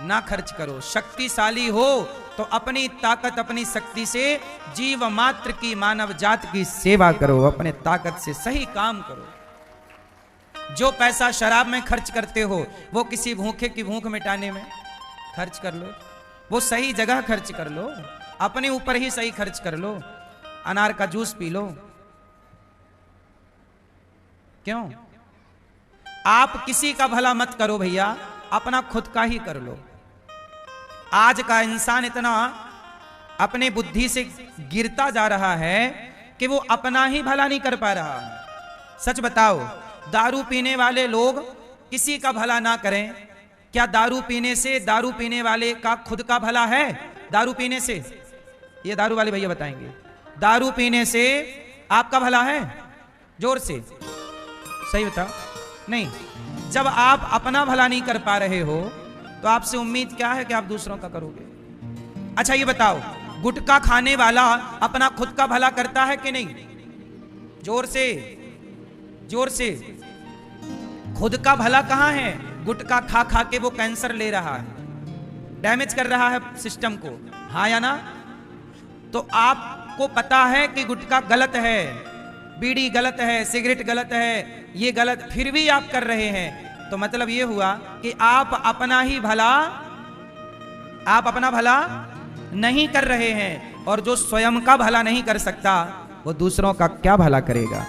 ना खर्च करो। शक्तिशाली हो तो अपनी ताकत, अपनी शक्ति से जीव मात्र की, मानव जात की सेवा करो। अपने ताकत से सही काम करो। जो पैसा शराब में खर्च करते हो वो किसी भूखे की भूख मिटाने में खर्च कर लो। वो सही जगह खर्च कर लो। अपने ऊपर ही सही खर्च कर लो। अनार का जूस पी लो। क्यों? आप किसी का भला मत करो भैया, अपना खुद का ही कर लो। आज का इंसान इतना अपने बुद्धि से गिरता जा रहा है कि वो अपना ही भला नहीं कर पा रहा। सच बताओ, दारू पीने वाले लोग किसी का भला ना करें, क्या दारू पीने से दारू पीने वाले का खुद का भला है? दारू पीने से, ये दारू वाले भैया बताएंगे, दारू पीने से आपका भला है? जोर से सही बताओ। नहीं। जब आप अपना भला नहीं कर पा रहे हो तो आपसे उम्मीद क्या है कि आप दूसरों का करोगे? अच्छा ये बताओ, गुटखा खाने वाला अपना खुद का भला करता है कि नहीं? जोर से, जोर से। खुद का भला कहां है? गुटखा खा खा के वो कैंसर ले रहा है, डैमेज कर रहा है सिस्टम को, हाँ या ना? तो आपको पता है कि गुटखा गलत है, बीड़ी गलत है, सिगरेट गलत है, ये गलत, फिर भी आप कर रहे हैं। तो मतलब ये हुआ कि आप अपना ही भला, आप अपना भला नहीं कर रहे हैं। और जो स्वयं का भला नहीं कर सकता वो दूसरों का क्या भला करेगा?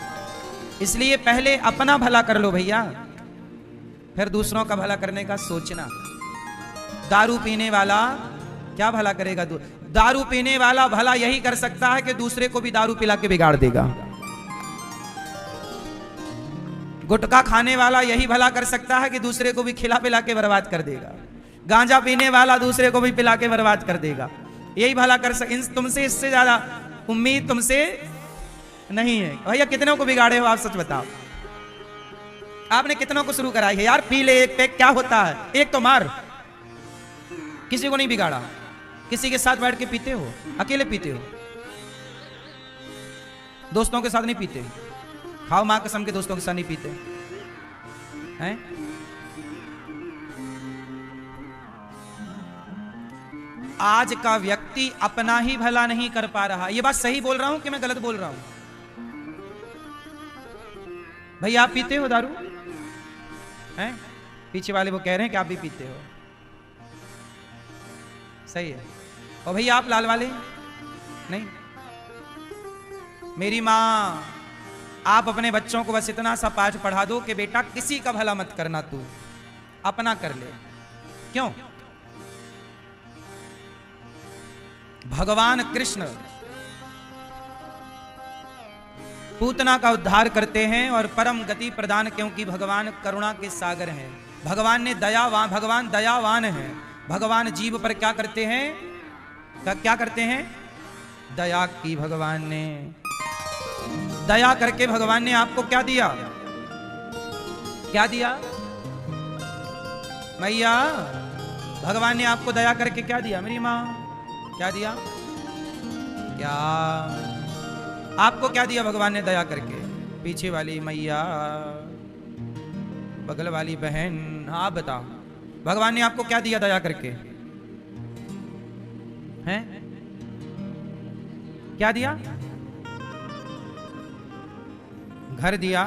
इसलिए पहले अपना भला कर लो भैया, फिर दूसरों का भला करने का सोचना। दारू पीने वाला क्या भला करेगा? दारू पीने वाला भला यही कर सकता है कि दूसरे को भी दारू पिला के बिगाड़ देगा। गुटखा खाने वाला यही भला कर सकता है कि दूसरे को भी खिला पिला के बर्बाद कर देगा। गांजा पीने वाला दूसरे को भी पिला के बर्बाद कर देगा। यही भला कर तुमसे इससे ज्यादा उम्मीद तुमसे नहीं है। भैया कितनों को बिगाड़े हो आप? सच बताओ, आपने कितनों को शुरू कराई है? यार पी ले एक पैक, क्या होता है, एक तो मार। किसी को नहीं बिगाड़ा। किसी के साथ बैठ के पीते हो? अकेले पीते हो? दोस्तों के साथ नहीं पीते? खाओ मां कसम के दोस्तों के साथ नहीं पीते हैं? आज का व्यक्ति अपना ही भला नहीं कर पा रहा। ये बात सही बोल रहा हूं कि मैं गलत बोल रहा हूं? भैया आप पीते हो दारू? हैं? पीछे वाले वो कह रहे हैं कि आप भी पीते हो। सही है। और भैया आप लाल वाले नहीं? मेरी मां, आप अपने बच्चों को बस इतना सा पाठ पढ़ा दो कि बेटा किसी का भला मत करना, तू अपना कर ले। क्यों? भगवान कृष्ण पूतना का उद्धार करते हैं और परम गति प्रदान, क्योंकि भगवान करुणा के सागर हैं। भगवान ने दयावान, भगवान दयावान है। भगवान जीव पर क्या करते हैं? क्या करते हैं? दया की। भगवान ने दया करके भगवान ने आपको क्या दिया? क्या दिया मैया? भगवान ने आपको दया करके क्या दिया? मेरी माँ क्या दिया? क्या आपको क्या दिया भगवान ने दया करके? पीछे वाली मैया, बगल वाली बहन, हाँ बताओ, भगवान ने आपको क्या दिया दया करके? हैं? क्या दिया? घर दिया,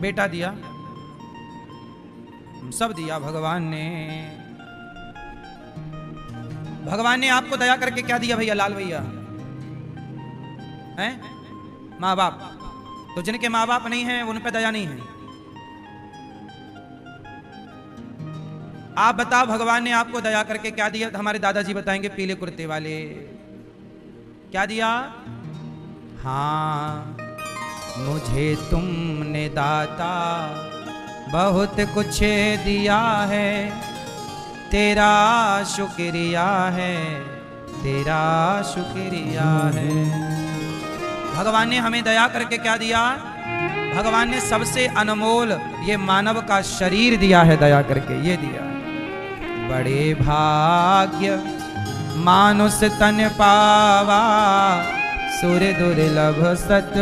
बेटा दिया, सब दिया भगवान ने। भगवान ने आपको दया करके क्या दिया भैया? लाल भैया हैं? माँ बाप। तो जिनके माँ बाप नहीं हैं उन पे दया नहीं है। आप बताओ भगवान ने आपको दया करके क्या दिया? हमारे दादाजी बताएंगे पीले कुर्ते वाले क्या दिया? हाँ, मुझे तुमने दाता बहुत कुछ दिया है, तेरा शुक्रिया है, तेरा शुक्रिया है। भगवान ने हमें दया करके क्या दिया? भगवान ने सबसे अनमोल ये मानव का शरीर दिया है, दया करके ये दिया है। बड़े भाग्य मानुष तन पावा, सुर दुर्लभ सत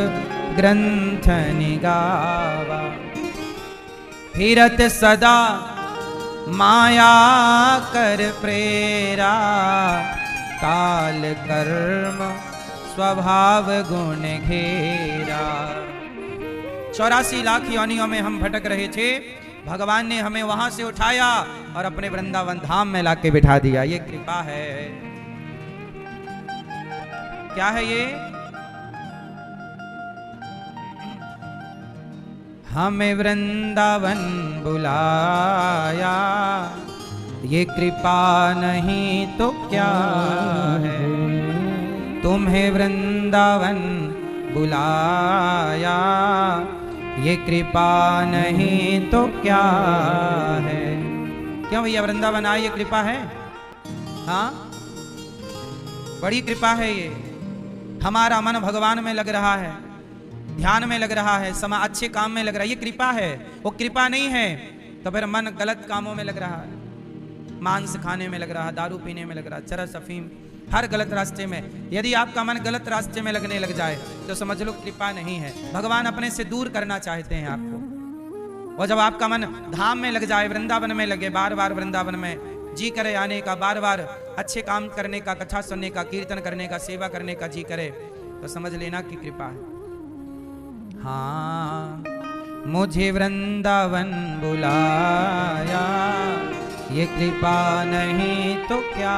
ग्रंथ निगावा। फिरत सदा माया कर प्रेरा, काल कर्म स्वभाव गुण घेरा। 84 लाख योनियों में हम भटक रहे थे, भगवान ने हमें वहां से उठाया और अपने वृंदावन धाम में लाके बिठा दिया। ये कृपा है। क्या है ये? हमें वृंदावन बुलाया, ये कृपा नहीं तो क्या है? तुम्हें वृंदावन बुलाया, ये कृपा नहीं तो क्या है? क्यों भैया वृंदावन आए, ये कृपा है? हाँ, बड़ी कृपा है ये। हमारा मन भगवान में लग रहा है, ध्यान में लग रहा है, समय अच्छे काम में लग रहा है, ये कृपा है। वो कृपा नहीं है तो फिर मन गलत कामों में लग रहा है, मांस खाने में लग रहा है, दारू पीने में लग रहा है, चरस अफीम, हर गलत रास्ते में। यदि आपका मन गलत रास्ते में लगने लग जाए तो समझ लो कृपा नहीं है। भगवान अपने से दूर करना चाहते हैं आपको। और जब आपका मन धाम में लग जाए, वृंदावन में लगे, बार बार वृंदावन में जी करे आने का, बार बार अच्छे काम करने का, कथा सुनने का, कीर्तन करने का, सेवा करने का जी करे, तो समझ लेना कि कृपा है। हाँ, मुझे वृंदावन बुलाया, ये कृपा नहीं तो क्या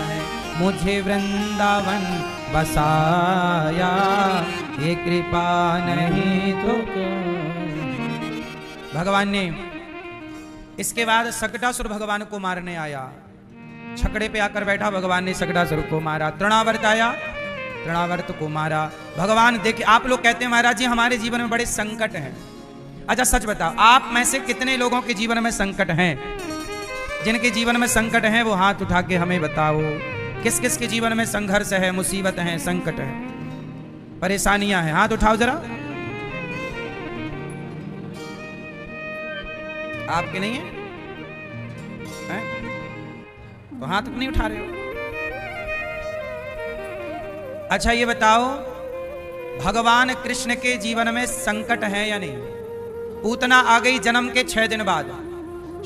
है? मुझे वृंदावन बसाया, ये कृपा नहीं तो क्या? भगवान ने इसके बाद सकटासुर भगवान को मारने आया, छकड़े पे आकर बैठा, भगवान ने सकटासुर को मारा। तृणावर्त आया, तृणावर्त को मारा। भगवान देखिए, आप लोग कहते हैं महाराज जी हमारे जीवन में बड़े संकट हैं। अच्छा सच बताओ, आप में से कितने लोगों के जीवन में संकट हैं? जिनके जीवन में संकट है वो हाथ उठा के हमें बताओ। किस किस के जीवन में संघर्ष है, मुसीबत है, संकट है, परेशानियां हैं? हाथ उठाओ जरा। आपके नहीं है? तो हाथ नहीं उठा रहे हो? अच्छा ये बताओ, भगवान कृष्ण के जीवन में संकट है या नहीं? पूतना आ गई जन्म के 6 दिन बाद,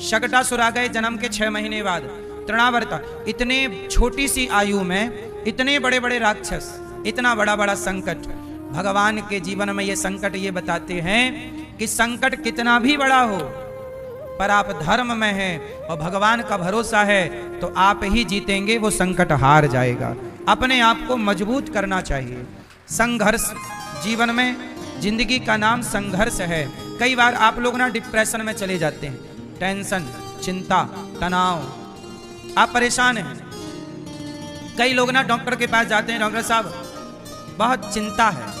शकटासुर आ गए जन्म के 6 महीने बाद, तृणावर्त, इतने छोटी सी आयु में इतने बड़े बड़े राक्षस, इतना बड़ा बड़ा संकट। भगवान के जीवन में ये संकट ये बताते हैं कि संकट कितना भी बड़ा हो, पर आप धर्म में हैं और भगवान का भरोसा है तो आप ही जीतेंगे, वो संकट हार जाएगा। अपने आप को मजबूत करना चाहिए। संघर्ष जीवन में, जिंदगी का नाम संघर्ष है। कई बार आप लोग ना डिप्रेशन में चले जाते हैं, टेंशन, चिंता, तनाव, आप परेशान हैं। कई लोग ना डॉक्टर के पास जाते हैं, डॉक्टर साहब बहुत चिंता है,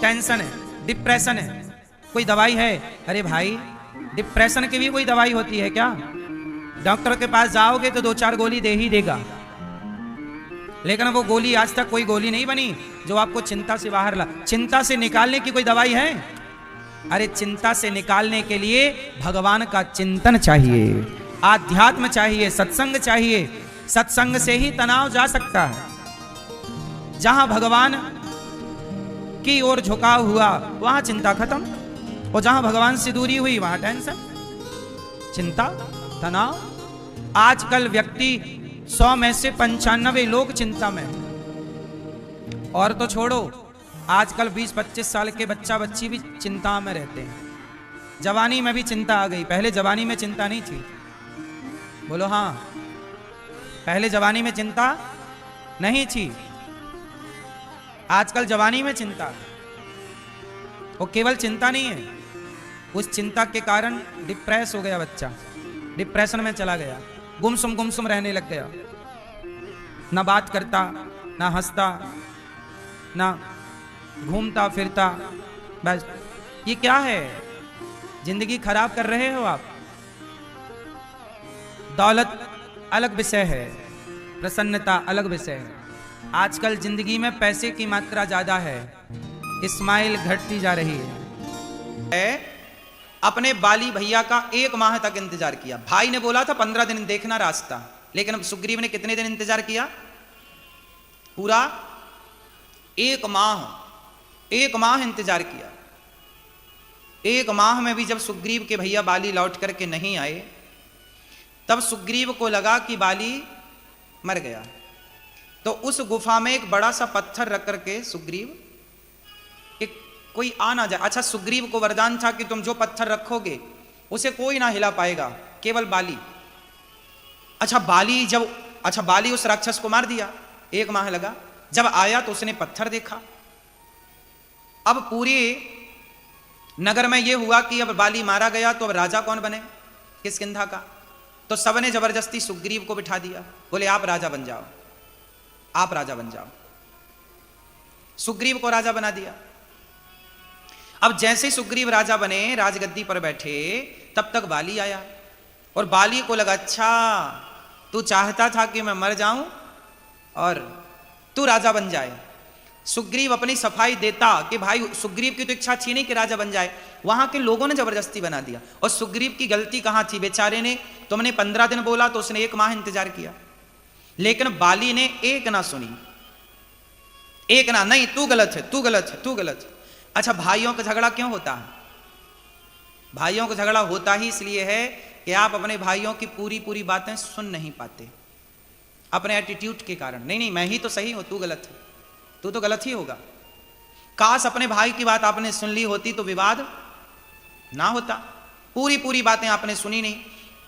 टेंशन है, डिप्रेशन है, कोई दवाई है? अरे भाई, डिप्रेशन की भी कोई दवाई होती है क्या? डॉक्टर के पास जाओगे तो 2-4 गोली दे ही देगा, लेकिन वो गोली आज तक कोई गोली नहीं बनी जो आपको चिंता से बाहर ला। चिंता से निकालने की कोई दवाई है? अरे चिंता से निकालने के लिए भगवान का चिंतन चाहिए, आध्यात्म चाहिए, सत्संग चाहिए। सत्संग से ही तनाव जा सकता है। जहां भगवान की ओर झुकाव हुआ वहां चिंता खत्म, और जहां भगवान से दूरी हुई वहां टेंशन, चिंता, तनाव। आजकल व्यक्ति 100 में से 95 लोग चिंता में हैं। और तो छोड़ो, आजकल 20-25 साल के बच्चा बच्ची भी चिंता में रहते हैं। जवानी में भी चिंता आ गई, पहले जवानी में चिंता नहीं थी। बोलो हाँ, पहले जवानी में चिंता नहीं थी, आजकल जवानी में चिंता। वो केवल चिंता नहीं है, उस चिंता के कारण डिप्रेस हो गया बच्चा, डिप्रेशन में चला गया, गुमसुम रहने लग गया, ना बात करता, ना हंसता, ना घूमता फिरता। बस ये क्या है? जिंदगी खराब कर रहे हो आप। दौलत अलग विषय है, प्रसन्नता अलग विषय है। आजकल जिंदगी में पैसे की मात्रा ज्यादा है, स्माइल घटती जा रही है। अपने बाली भैया का 1 माह तक इंतजार किया। भाई ने बोला था 15 दिन देखना रास्ता, लेकिन सुग्रीव ने कितने दिन इंतजार किया? पूरा 1 माह। 1 माह इंतजार किया। 1 माह में भी जब सुग्रीव के भैया बाली लौट करके नहीं आए, तब सुग्रीव को लगा कि बाली मर गया। तो उस गुफा में एक बड़ा सा पत्थर रख करके सुग्रीव, एक कोई आ ना जाए। अच्छा, सुग्रीव को वरदान था कि तुम जो पत्थर रखोगे उसे कोई ना हिला पाएगा, केवल बाली। अच्छा बाली उस राक्षस को मार दिया। 1 माह लगा। जब आया तो उसने पत्थर देखा। अब पूरे नगर में यह हुआ कि अब बाली मारा गया तो अब राजा कौन बने, किष्किंधा का। तो सबने जबरदस्ती सुग्रीव को बिठा दिया, बोले आप राजा बन जाओ, आप राजा बन जाओ। सुग्रीव को राजा बना दिया। अब जैसे सुग्रीव राजा बने, राजगद्दी पर बैठे, तब तक बाली आया और बाली को लगा अच्छा तू चाहता था कि मैं मर जाऊं और तू राजा बन जाए। सुग्रीव अपनी सफाई देता कि भाई सुग्रीव की तो इच्छा थी नहीं कि राजा बन जाए, वहां के लोगों ने जबरदस्ती बना दिया। और सुग्रीव की गलती कहां थी? बेचारे ने, तुमने 15 दिन बोला तो उसने 1 माह इंतजार किया, लेकिन बाली ने एक ना सुनी, एक ना, नहीं तू गलत है, तू गलत है, तू गलत है। अच्छा, भाइयों का झगड़ा क्यों होता है? भाइयों का झगड़ा होता ही इसलिए है कि आप अपने भाइयों की पूरी बातें सुन नहीं पाते, अपने एटीट्यूड के कारण। नहीं मैं ही तो सही हूं, तू गलत है, तू तो गलत ही होगा। काश अपने भाई की बात आपने सुन ली होती तो विवाद ना होता। पूरी बातें आपने सुनी नहीं।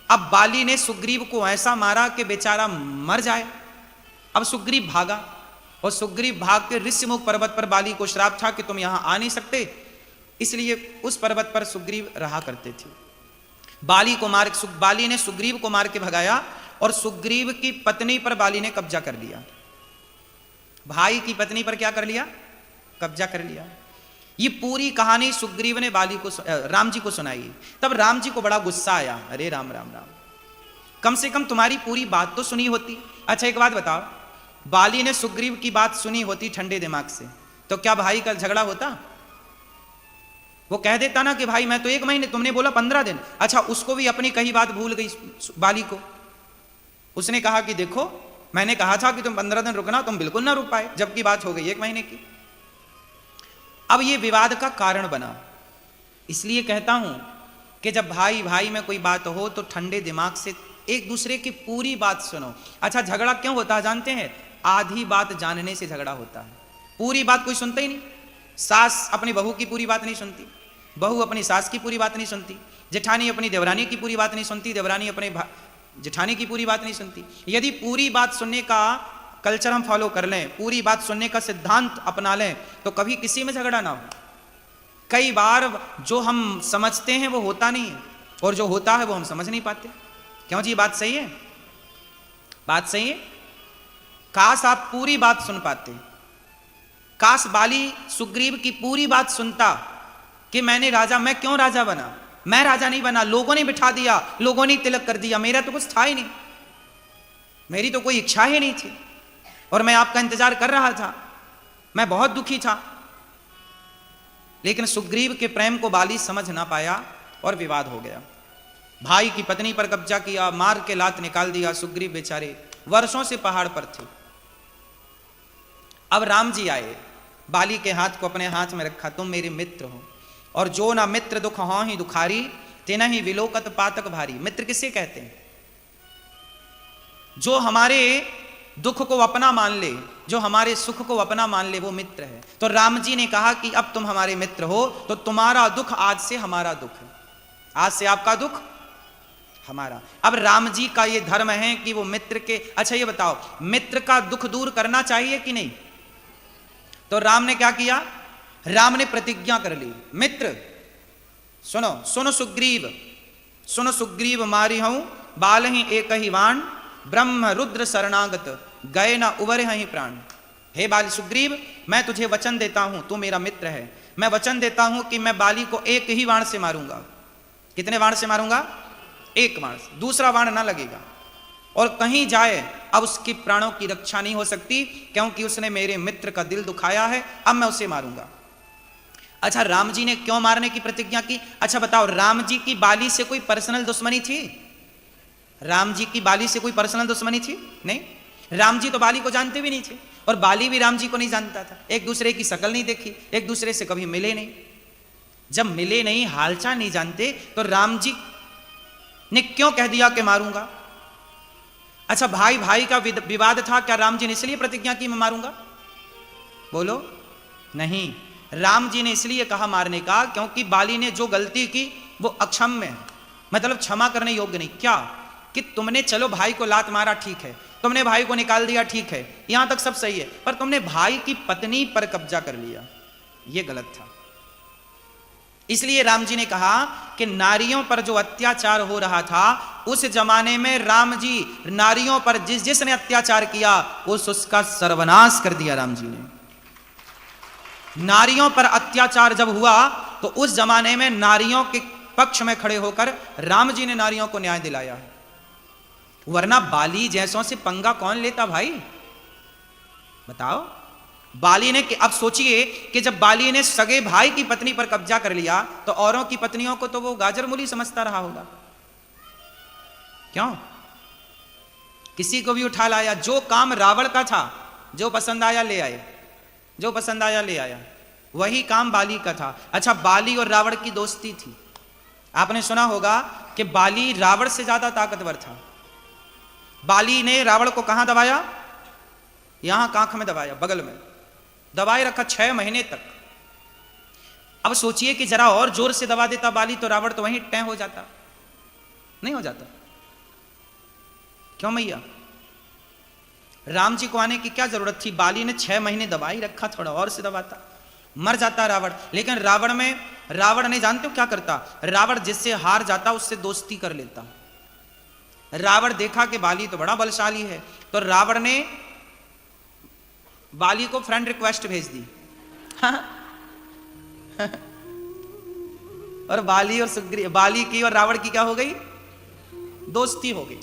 अब बाली ने सुग्रीव को ऐसा मारा कि बेचारा मर जाए। अब सुग्रीव भागा और सुग्रीव भाग के ऋष्यमुख पर्वत पर, बाली को श्राप था कि तुम यहां आ नहीं सकते, इसलिए उस पर्वत पर सुग्रीव रहा करते थे। बाली ने सुग्रीव को मार के भगाया और सुग्रीव की पत्नी पर बाली ने कब्जा कर लिया। भाई की पत्नी पर क्या कर लिया? कब्जा कर लिया। ये पूरी कहानी सुग्रीव ने राम जी को सुनाई। तब राम जी को बड़ा गुस्सा आया। अरे राम, कम से कम तुम्हारी पूरी बात तो सुनी होती। अच्छा एक बात बताओ, बाली ने सुग्रीव की बात सुनी होती ठंडे दिमाग से, तो क्या भाई का झगड़ा होता? वो कह देता ना कि भाई मैं तो 1 महीने, तुमने बोला 15 दिन। अच्छा, उसको भी अपनी कही बात भूल गई बाली को। उसने कहा कि देखो मैंने कहा था कि तुम 15 दिन रुकना, तुम बिल्कुल ना रुक पाए, जबकि बात हो गई 1 महीने की। अब ये विवाद का कारण बना। इसलिए कहता हूं कि जब भाई में कोई बात हो तो ठंडे दिमाग से एक दूसरे की पूरी बात सुनो। अच्छा, झगड़ा क्यों होता है जानते हैं? आधी बात जानने से झगड़ा होता है, पूरी बात कोई सुनता ही नहीं। सास अपनी बहू की पूरी बात नहीं सुनती, बहू अपनी सास की पूरी बात नहीं सुनती, जेठानी अपनी देवरानी की पूरी बात नहीं सुनती, देवरानी अपने जेठानी की पूरी बात नहीं सुनती। यदि पूरी बात सुनने का कल्चर हम फॉलो कर लें, पूरी बात सुनने का सिद्धांत अपना लें, तो कभी किसी में झगड़ा ना हो। कई बार जो हम समझते हैं वो होता नहीं है, और जो होता है वो हम समझ नहीं पाते। क्यों जी? बात सही है, बात सही है। काश आप पूरी बात सुन पाते। काश बाली सुग्रीव की पूरी बात सुनता कि मैं क्यों राजा बना? मैं राजा नहीं बना, लोगों ने बिठा दिया, लोगों ने तिलक कर दिया, मेरा तो कुछ था ही नहीं, मेरी तो कोई इच्छा ही नहीं थी, और मैं आपका इंतजार कर रहा था, मैं बहुत दुखी था। लेकिन सुग्रीव के प्रेम को बाली समझ ना पाया और विवाद हो गया। भाई की पत्नी पर कब्जा किया, मार के लात निकाल दिया। सुग्रीव बेचारे वर्षों से पहाड़ पर थे। अब राम जी आए, बाली के हाथ को अपने हाथ में रखा, तुम मेरे मित्र हो, और जो ना मित्र दुख हो ही दुखारी, तेना ही विलोकत पातक भारी। मित्र किसे कहते हैं? जो हमारे दुख को अपना मान ले, जो हमारे सुख को अपना मान ले, वो मित्र है। तो राम जी ने कहा कि अब तुम हमारे मित्र हो, तो तुम्हारा दुख आज से हमारा दुख है, आज से आपका दुख हमारा। अब राम जी का ये धर्म है कि वो मित्र के, अच्छा ये बताओ, मित्र का दुख दूर करना चाहिए कि नहीं? तो राम ने क्या किया? राम ने प्रतिज्ञा कर ली, मित्र सुनो सुग्रीव, सुन सुग्रीव मारी हूं बाल ही एक ही वाण, ब्रह्म रुद्र शरणागत गए न उबरे ही प्राण। हे बाली सुग्रीव, मैं तुझे वचन देता हूं, तू मेरा मित्र है, मैं वचन देता हूं कि मैं बाली को एक ही वाण से मारूंगा। कितने वाण से मारूंगा? एक वाण से, दूसरा वाण ना लगेगा। और कहीं जाए अब उसकी प्राणों की रक्षा नहीं हो सकती, क्योंकि उसने मेरे मित्र का दिल दुखाया है, अब मैं उसे मारूंगा। अच्छा, राम जी ने क्यों मारने की प्रतिज्ञा की? अच्छा बताओ, राम जी की बाली से कोई पर्सनल दुश्मनी थी? राम जी की बाली से कोई पर्सनल दुश्मनी थी? नहीं। राम जी तो बाली को जानते भी नहीं थे, और बाली भी राम जी को नहीं जानता था। एक दूसरे की शकल नहीं देखी, एक दूसरे से कभी मिले नहीं। जब मिले नहीं, हालचाल नहीं जानते, तो राम जी ने क्यों कह दिया कि मारूंगा? अच्छा, भाई भाई का विवाद था, क्या राम जी ने इसलिए प्रतिज्ञा की मैं मारूंगा? बोलो। नहीं, राम जी ने इसलिए कहा मारने का, क्योंकि बाली ने जो गलती की वो अक्षम्य है, मतलब क्षमा करने योग्य नहीं। क्या कि तुमने चलो भाई को लात मारा, ठीक है, तुमने भाई को निकाल दिया, ठीक है, यहां तक सब सही है, पर तुमने भाई की पत्नी पर कब्जा कर लिया, यह गलत था। इसलिए राम जी ने कहा कि नारियों पर जो अत्याचार हो रहा था, उस जमाने में राम जी नारियों पर जिसने अत्याचार किया उसका सर्वनाश कर दिया राम जी ने। नारियों पर अत्याचार जब हुआ तो उस जमाने में नारियों के पक्ष में खड़े होकर राम जी ने नारियों को न्याय दिलाया है। वरना बाली जैसों से पंगा कौन लेता भाई, बताओ। बाली ने, अब सोचिए कि जब बाली ने सगे भाई की पत्नी पर कब्जा कर लिया, तो औरों की पत्नियों को तो वो गाजर मूली समझता रहा होगा। क्यों? किसी को भी उठा लाया, जो काम रावण का था, जो पसंद आया ले आए, जो पसंद आया ले आया, वही काम बाली का था। अच्छा, बाली और रावण की दोस्ती थी। आपने सुना होगा कि बाली रावण से ज्यादा ताकतवर था। बाली ने रावण को कहां दबाया? यहां कांख में दबाया, बगल में दबाए रखा 6 महीने तक। अब सोचिए कि जरा और जोर से दबा देता बाली, तो रावण तो वहीं टै हो जाता, नहीं हो जाता? क्यों मैया? राम जी को आने की क्या जरूरत थी? बाली ने 6 महीने दबाई रखा, थोड़ा और से दबाता, मर जाता रावण। लेकिन रावण नहीं जानते हो क्या करता? रावण जिससे हार जाता उससे दोस्ती कर लेता। रावण देखा कि बाली तो बड़ा बलशाली है, तो रावण ने बाली को फ्रेंड रिक्वेस्ट भेज दी। और बाली और सुग्रीव, बाली की और रावण की क्या हो गई? दोस्ती हो गई।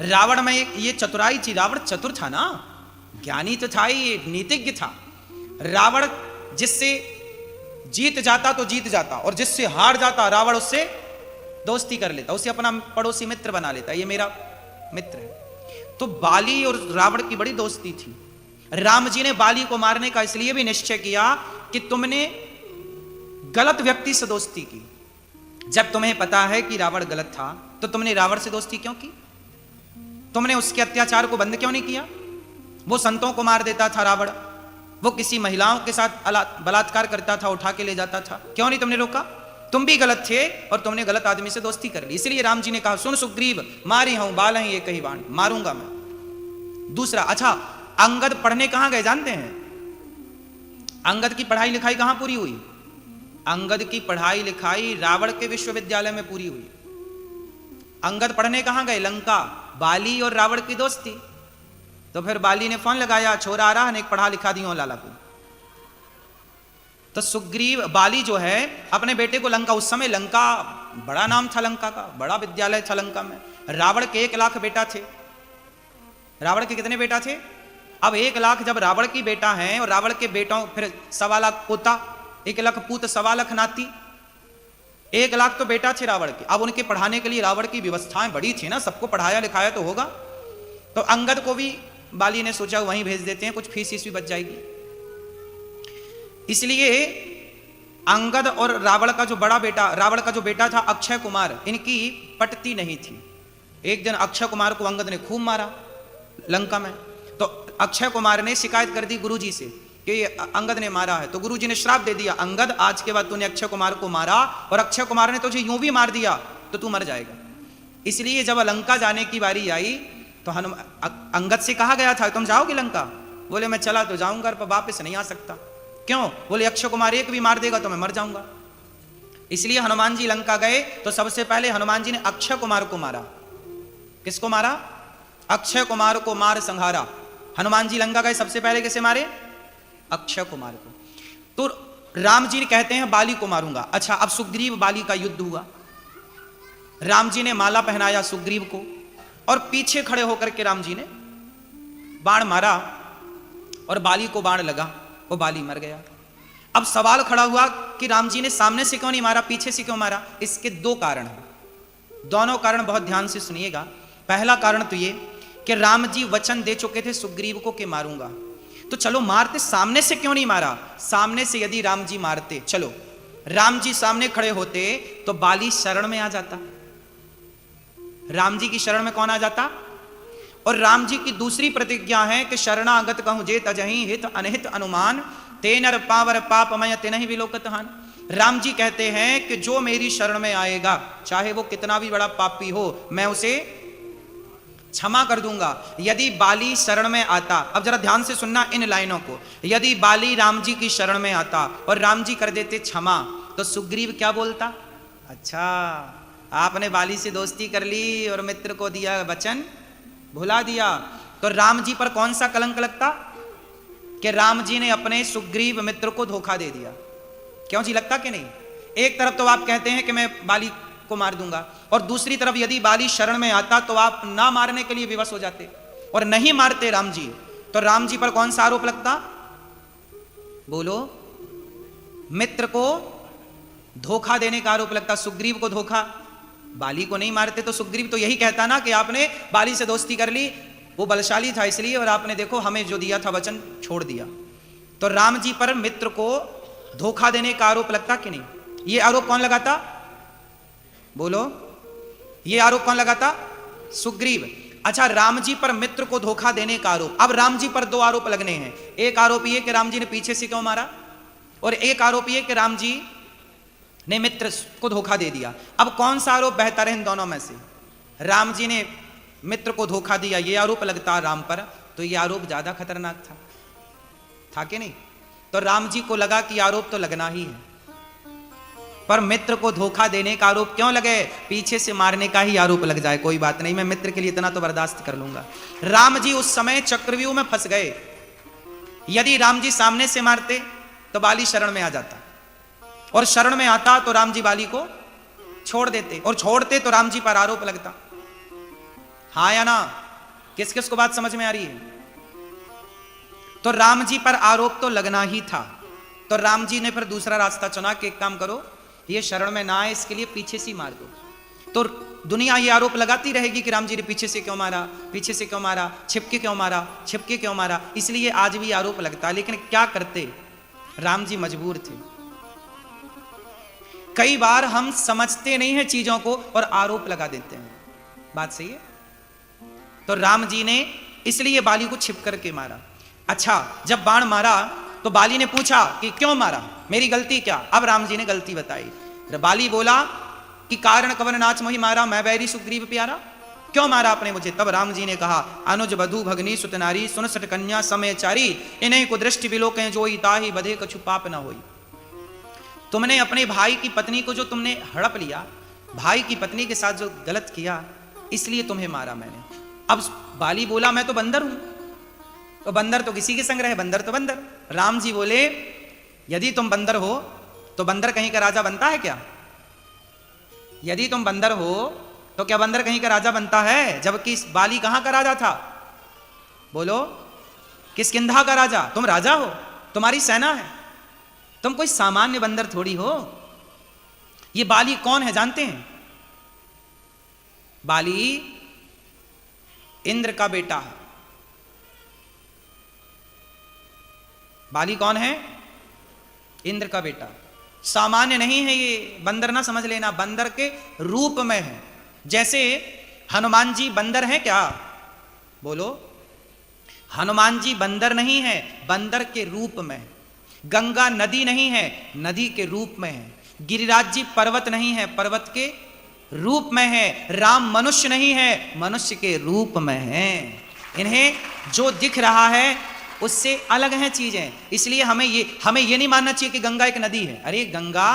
रावण में ये चतुराई थी, रावण चतुर था ना, ज्ञानी तो था ही, नीतिज्ञ था। रावण जिससे जीत जाता तो जीत जाता, और जिससे हार जाता रावण उससे दोस्ती कर लेता, उसे अपना पड़ोसी मित्र बना लेता, ये मेरा मित्र है। तो बाली और रावण की बड़ी दोस्ती थी। राम जी ने बाली को मारने का इसलिए भी निश्चय किया कि तुमने गलत व्यक्ति से दोस्ती की। जब तुम्हें पता है कि रावण गलत था, तो तुमने रावण से दोस्ती क्यों की? तुमने उसके अत्याचार को बंद क्यों नहीं किया? वो संतों को मार देता था रावण, वो किसी महिलाओं के साथ बलात्कार करता था, उठा के ले जाता था, क्यों नहीं तुमने रोका? तुम भी गलत थे और तुमने गलत आदमी से दोस्ती कर ली। इसलिए राम जी ने कहा, सुन सुग्रीव मारी हूं बाल ही एक ही बाण, मारूंगा मैं। दूसरा, अच्छा, अंगद पढ़ने कहां गए जानते हैं? अंगद की पढ़ाई लिखाई कहां पूरी हुई? अंगद की पढ़ाई लिखाई रावण के विश्वविद्यालय में पूरी हुई। अंगद पढ़ने कहां गए? लंका। बाली और रावण की दोस्ती। तो फिर बाली ने फोन लगाया, छोरा आ रहा है, एक पढ़ा लिखा दियो लाला को। तो सुग्रीव, बाली जो है अपने बेटे को लंका, उस समय लंका बड़ा नाम था, लंका का बड़ा विद्यालय था लंका में। रावण के 1 लाख बेटा थे। रावण के कितने बेटा थे? अब 1 लाख जब रावण की बेटा है, और रावण के बेटों फिर 1.25 लाख पोता, 1 लाख पूत, 1.25 लाख नाती, 1 लाख तो बेटा थे रावण के। अब उनके पढ़ाने के लिए रावण की व्यवस्थाएं बड़ी थी ना, सबको पढ़ाया लिखाया तो होगा। तो अंगद को भी बाली ने सोचा वहीं भेज देते हैं, कुछ फीस भी बच जाएगी। इसलिए अंगद और रावण का जो बड़ा बेटा, रावण का जो बेटा था अक्षय कुमार, इनकी पटती नहीं थी। एक दिन अक्षय कुमार को अंगद ने खूब मारा लंका में। तो अक्षय कुमार ने शिकायत कर दी गुरुजी से कि अंगद ने मारा है। तो गुरुजी ने श्राप दे दिया, अंगद आज के बाद तूने अक्षय कुमार को मारा और अक्षय कुमार ने तुझे यूं भी मार दिया तो तू मर जाएगा। इसलिए जब लंका जाने की बारी आई तो अंगद से कहा गया था, तुम जाओगे लंका? बोले मैं चला तो जाऊंगा पर वापस नहीं आ सकता। क्यों? बोले अक्षय कुमार एक भी मार देगा तो मैं मर जाऊंगा। इसलिए हनुमान जी लंका गए तो सबसे पहले हनुमान जी ने अक्षय कुमार को मारा। किसको मारा? अक्षय कुमार को मार संहारा। हनुमान जी लंका गए सबसे पहले किसे मारे? अक्षय कुमार को। तो राम जी कहते हैं बाली को मारूंगा। अच्छा, अब सुग्रीव बाली का युद्ध हुआ। राम जी ने माला पहनाया सुग्रीव को और पीछे खड़े होकर के राम जी ने बाण मारा और बाली को बाण लगा, वो बाली मर गया। अब सवाल खड़ा हुआ कि राम जी ने सामने से क्यों नहीं मारा, पीछे से क्यों मारा? इसके दो कारण हैं, दोनों कारण बहुत ध्यान से सुनिएगा। पहला कारण तो ये कि राम जी वचन दे चुके थे सुग्रीव को कि मारूंगा, तो चलो मारते, सामने से क्यों नहीं मारा? सामने से यदि राम जी मारते, चलो राम जी सामने खड़े होते तो बाली शरण में आ जाता। राम जी की शरण में कौन आ जाता? और राम जी की दूसरी प्रतिज्ञा है कि शरणागत कहूं जे तजहि हित अनहित अनुमान तेनर पावर पापमय तिनहि विलोकत हान। राम जी कहते हैं कि जो मेरी शरण में आएगा, चाहे वो कितना भी बड़ा पापी हो, मैं उसे क्षमा कर दूंगा। यदि बाली शरण में आता, अब जरा ध्यान से सुनना इन लाइनों को, यदि बाली राम जी की शरण में आता और राम जी कर देते क्षमा, तो सुग्रीव क्या बोलता? अच्छा, आपने बाली से दोस्ती कर ली और मित्र को दिया वचन भुला दिया, तो राम जी पर कौन सा कलंक लगता कि राम जी ने अपने सुग्रीव मित्र को धोखा दे दिया। क्यों जी, लगता कि नहीं? एक तरफ तो आप कहते हैं कि मैं बाली को मार दूंगा, और दूसरी तरफ यदि बाली शरण में आता तो आप ना मारने के लिए विवश हो जाते और नहीं मारते राम जी, तो राम जी पर कौन सा आरोप लगता? बोलो। मित्र को धोखा देने का आरोप लगता। सुग्रीव को धोखा, बाली को नहीं मारते तो सुग्रीव तो यही कहता ना कि आपने बाली से दोस्ती कर ली, वो बलशाली था इसलिए, और आपने देखो हमें जो दिया था वचन छोड़ दिया। तो राम जी पर मित्र को धोखा देने का आरोप लगता कि नहीं? ये आरोप कौन लगाता? बोलो, ये आरोप कौन लगाता? सुग्रीव। अच्छा, राम जी पर मित्र को धोखा देने का आरोप। अब राम जी पर दो आरोप लगने हैं। एक आरोप ये कि राम जी ने पीछे से क्यों मारा, और एक आरोप ये कि राम जी ने मित्र को धोखा दे दिया। अब कौन सा आरोप बेहतर है इन दोनों में से? राम जी ने मित्र को धोखा दिया, ये आरोप लगता राम पर, तो ये आरोप ज्यादा खतरनाक था कि नहीं? तो राम जी को लगा कि आरोप तो लगना ही है, पर मित्र को धोखा देने का आरोप क्यों लगे? पीछे से मारने का ही आरोप लग जाए, कोई बात नहीं, मैं मित्र के लिए इतना तो बर्दाश्त कर लूंगा। राम जी उस समय चक्रव्यूह में फंस गए। यदि राम जी सामने से मारते तो बाली शरण में आ जाता, और शरण में आता तो राम जी बाली को छोड़ देते, और छोड़ते तो राम जी पर आरोप लगता। हाँ या ना? किस किस को बात समझ में आ रही है? तो राम जी पर आरोप तो लगना ही था, तो राम जी ने फिर दूसरा रास्ता चुना कि एक काम करो, ये शरण में ना आए, इसके लिए पीछे से मार दो। तो दुनिया ये आरोप लगाती रहेगी कि राम जी ने पीछे से क्यों मारा, पीछे से क्यों मारा, छिपके क्यों मारा, छिपके क्यों मारा। इसलिए आज भी आरोप लगता है। लेकिन क्या करते? राम जी मजबूर थे। कई बार हम समझते नहीं हैं चीजों को और आरोप लगा देते हैं। बात सही है? तो राम जी ने इसलिए बाली को छिप करके मारा। अच्छा, जब बाण मारा तो बाली ने पूछा कि क्यों मारा, मेरी गलती क्या? अब राम जी ने गलती बताई। बाली बोला कि कारण कवन नाच मोहि मारा, मैं बैरी सुग्रीव प्यारा। क्यों मारा आपने मुझे? तब राम जी ने कहा, अनुज बधु भगनी सुतनारी सुन सट कन्या समयचारी, इन्हें को दृष्टि विलोकें जोई ताहि बधे कछु पाप न होई। तुमने अपने भाई की पत्नी को जो तुमने हड़प लिया, भाई की पत्नी के साथ जो गलत किया, इसलिए तुम्हें मारा मैंने। अब बाली बोला मैं तो बंदर हूं, तो बंदर तो किसी के संग रहे, बंदर तो बंदर। राम जी बोले यदि तुम बंदर हो तो बंदर कहीं का राजा बनता है क्या? यदि तुम बंदर हो तो क्या बंदर कहीं का राजा बनता है? जबकि बाली कहां का राजा था? बोलो, किष्किंधा का राजा। तुम राजा हो, तुम्हारी सेना है, तुम कोई सामान्य बंदर थोड़ी हो। ये बाली कौन है जानते हैं? बाली इंद्र का बेटा है। बाली कौन है? इंद्र का बेटा। सामान्य नहीं है ये, बंदर ना समझ लेना, बंदर के रूप में है। जैसे हनुमान जी बंदर हैं क्या? बोलो, हनुमान जी बंदर नहीं है, बंदर के रूप में। गंगा नदी नहीं है, नदी के रूप में है। गिरिराज जी पर्वत नहीं है, पर्वत के रूप में है। राम मनुष्य नहीं है, मनुष्य के रूप में है। इन्हें जो दिख रहा है उससे अलग हैं चीजें। इसलिए हमें ये नहीं मानना चाहिए कि गंगा एक नदी है। अरे गंगा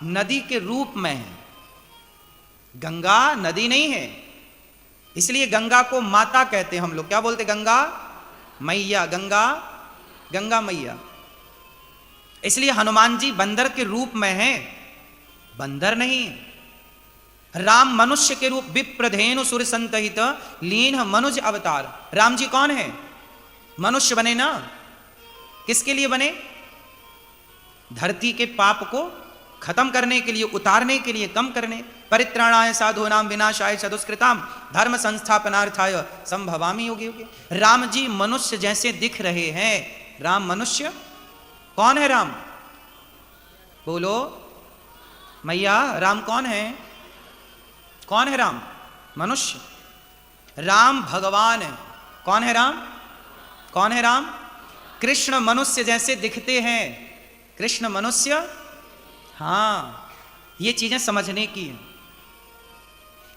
नदी के रूप में है। गंगा नदी नहीं है, इसलिए गंगा को माता कहते हैं हम लोग। क्या बोलते? गंगा मैया, गंगा गंगा मैया। इसलिए हनुमान जी बंदर के रूप में हैं, बंदर नहीं। राम मनुष्य के रूप, विप्रधेनु सुर संतहित लीन मनुज अवतार। राम जी कौन है? मनुष्य बने ना। किसके लिए बने? धरती के पाप को खत्म करने के लिए, उतारने के लिए, कम करने। परित्राणाय साधूनाम विनाशाय च दुष्कृताम धर्म संस्थापनार्थाय संभवामि युगे युगे। राम जी मनुष्य जैसे दिख रहे हैं। राम मनुष्य। कौन है राम? बोलो मैया, राम कौन है? कौन है राम? मनुष्य। राम भगवान है। कौन है राम? कौन है राम? कृष्ण मनुष्य जैसे दिखते हैं। कृष्ण मनुष्य। हाँ, ये चीजें समझने की हैं।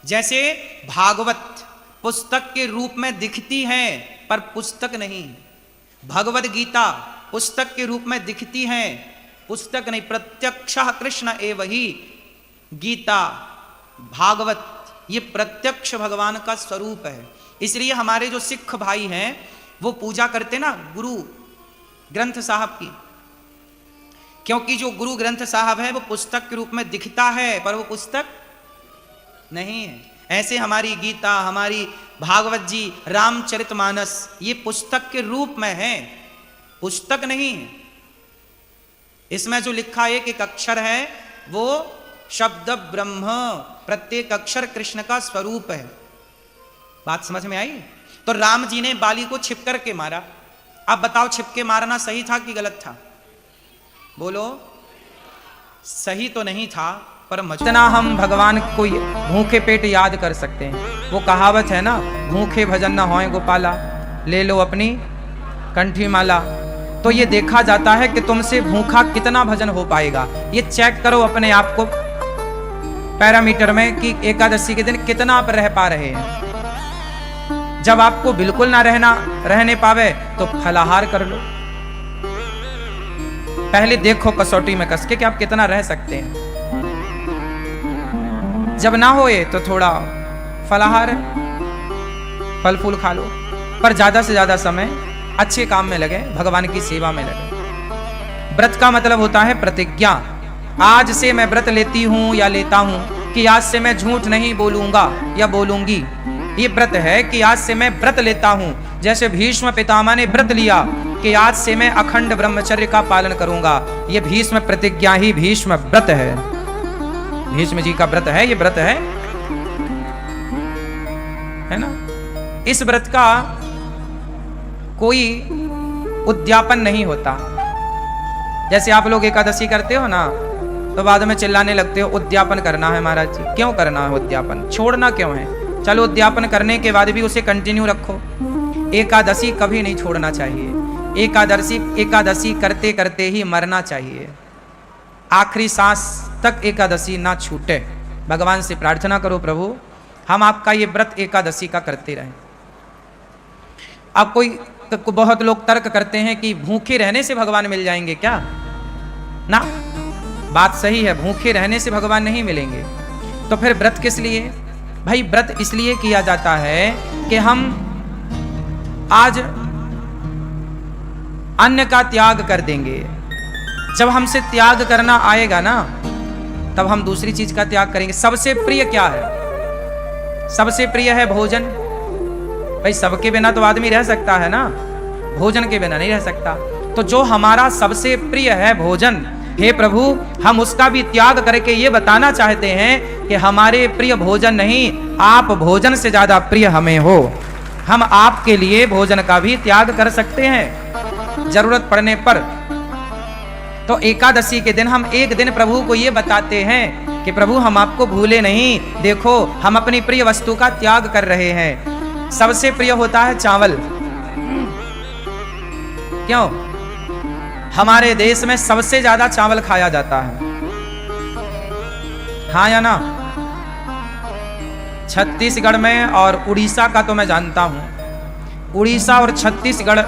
जैसे भागवत पुस्तक के रूप में दिखती है पर पुस्तक नहीं। भगवद गीता पुस्तक के रूप में दिखती है, पुस्तक नहीं। प्रत्यक्षः कृष्ण एव ही। गीता भागवत ये प्रत्यक्ष भगवान का स्वरूप है। इसलिए हमारे जो सिख भाई हैं वो पूजा करते ना गुरु ग्रंथ साहब की, क्योंकि जो गुरु ग्रंथ साहब है वो पुस्तक के रूप में दिखता है पर वो पुस्तक नहीं है। ऐसे हमारी गीता, हमारी भागवत जी, रामचरितमानस ये पुस्तक के रूप में है, पुस्तक नहीं है। इसमें जो लिखा एक एक अक्षर है वो शब्द ब्रह्म, प्रत्येक अक्षर कृष्ण का स्वरूप है। बात समझ में आई? तो राम जी ने बाली को छिप करके मारा। अब बताओ छिपके मारना सही था कि गलत था? बोलो। सही तो नहीं था, पर जितना हम भगवान को भूखे पेट याद कर सकते हैं। वो कहावत है ना, भूखे भजन न होए गोपाला, ले लो अपनी कंठी माला। तो ये देखा जाता है कि तुमसे भूखा कितना भजन हो पाएगा। ये चेक करो अपने आप को पैरामीटर में कि एकादशी के दिन कितना आप रह पा रहे हैं। जब आपको बिल्कुल ना रहने पावे तो फलाहार कर लो। पहले देखो कसौटी में कस के कि आप कितना रह सकते हैं। जब ना होए तो थोड़ा फलाहार, फल फूल खा लो, पर ज्यादा से ज्यादा समय अच्छे काम में लगे, भगवान की सेवा में लगे। व्रत का मतलब होता है प्रतिज्ञा। आज से मैं व्रत लेती हूं या लेता हूं कि आज से मैं झूठ नहीं बोलूंगा या बोलूंगी। ये व्रत है कि आज से मैं व्रत लेता हूं। जैसे भीष्म पितामह ने व्रत लिया कि आज से मैं अखंड ब्रह्मचर्य का पालन करूंगा। ये भीष्म प्रतिज्ञा ही भीष्म व्रत है। भीष्म जी का व्रत है, ये व्रत है ना। इस व्रत का कोई उद्यापन नहीं होता। जैसे आप लोग एकादशी करते हो ना तो बाद में चिल्लाने लगते हो उद्यापन करना है महाराज जी। क्यों करना है उद्यापन? छोड़ना क्यों है? चलो उद्यापन करने के बाद भी उसे कंटिन्यू रखो। एकादशी कभी नहीं छोड़ना चाहिए। एकादशी करते करते ही मरना चाहिए। आखिरी सांस तक एकादशी ना छूटे। भगवान से प्रार्थना करो, प्रभु हम आपका ये व्रत एकादशी का करते रहें। अब बहुत लोग तर्क करते हैं कि भूखे रहने से भगवान मिल जाएंगे क्या? ना, बात सही है, भूखे रहने से भगवान नहीं मिलेंगे। तो फिर व्रत किस लिए? भाई व्रत इसलिए किया जाता है कि हम आज अन्न का त्याग कर देंगे। जब हमसे त्याग करना आएगा ना तब हम दूसरी चीज का त्याग करेंगे। सबसे प्रिय क्या है? सबसे प्रिय है भोजन। भाई सबके बिना तो आदमी रह सकता है ना, भोजन के बिना नहीं रह सकता। तो जो हमारा सबसे प्रिय है भोजन, हे प्रभु हम उसका भी त्याग करके ये बताना चाहते हैं कि हमारे प्रिय भोजन नहीं, आप भोजन से ज्यादा प्रिय हमें हो। हम आपके लिए भोजन का भी त्याग कर सकते हैं जरूरत पड़ने पर। तो एकादशी के दिन हम एक दिन प्रभु को ये बताते हैं कि प्रभु हम आपको भूले नहीं, देखो हम अपनी प्रिय वस्तु का त्याग कर रहे हैं। सबसे प्रिय होता है चावल। क्यों? हमारे देश में सबसे ज्यादा चावल खाया जाता है, हाँ या ना? छत्तीसगढ़ में और उड़ीसा का तो मैं जानता हूं। उड़ीसा और छत्तीसगढ़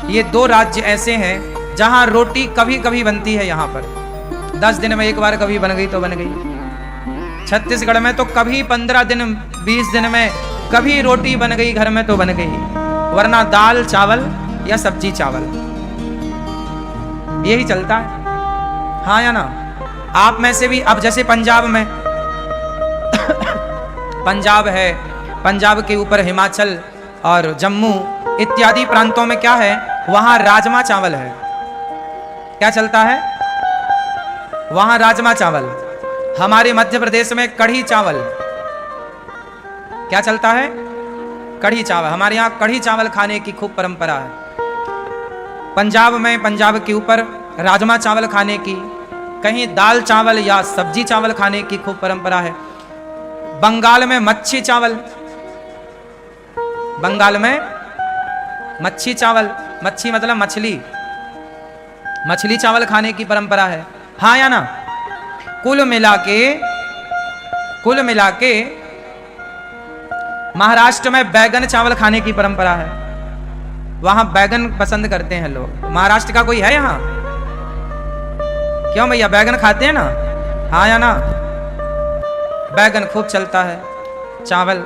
ये दो राज्य ऐसे हैं जहां रोटी कभी कभी बनती है। यहां पर 10 दिन में एक बार कभी बन गई तो बन गई। छत्तीसगढ़ में तो कभी 15 दिन 20 दिन में कभी रोटी बन गई घर में तो बन गई, वरना दाल चावल या सब्जी चावल यही चलता है। हाँ या ना? आप में से भी अब जैसे पंजाब में पंजाब है, पंजाब के ऊपर हिमाचल और जम्मू इत्यादि प्रांतों में क्या है, वहां राजमा चावल है। क्या चलता है वहां? राजमा चावल। हमारे मध्य प्रदेश में कढ़ी चावल। क्या चलता है? कढ़ी चावल। हमारे यहाँ कढ़ी चावल खाने की खूब परंपरा है। पंजाब में, पंजाब के ऊपर राजमा चावल खाने की, कहीं दाल चावल या सब्जी चावल खाने की खूब परंपरा है। बंगाल में मच्छी चावल, बंगाल में मच्छी चावल, मच्छी मतलब मछली, मछली चावल खाने की परंपरा है। हाँ या ना? कुल मिला के महाराष्ट्र में बैगन चावल खाने की परंपरा है। वहां बैगन पसंद करते हैं लोग। महाराष्ट्र का कोई है यहां? क्यों भैया, बैगन खाते हैं ना? हाँ या ना? बैगन खूब चलता है, चावल।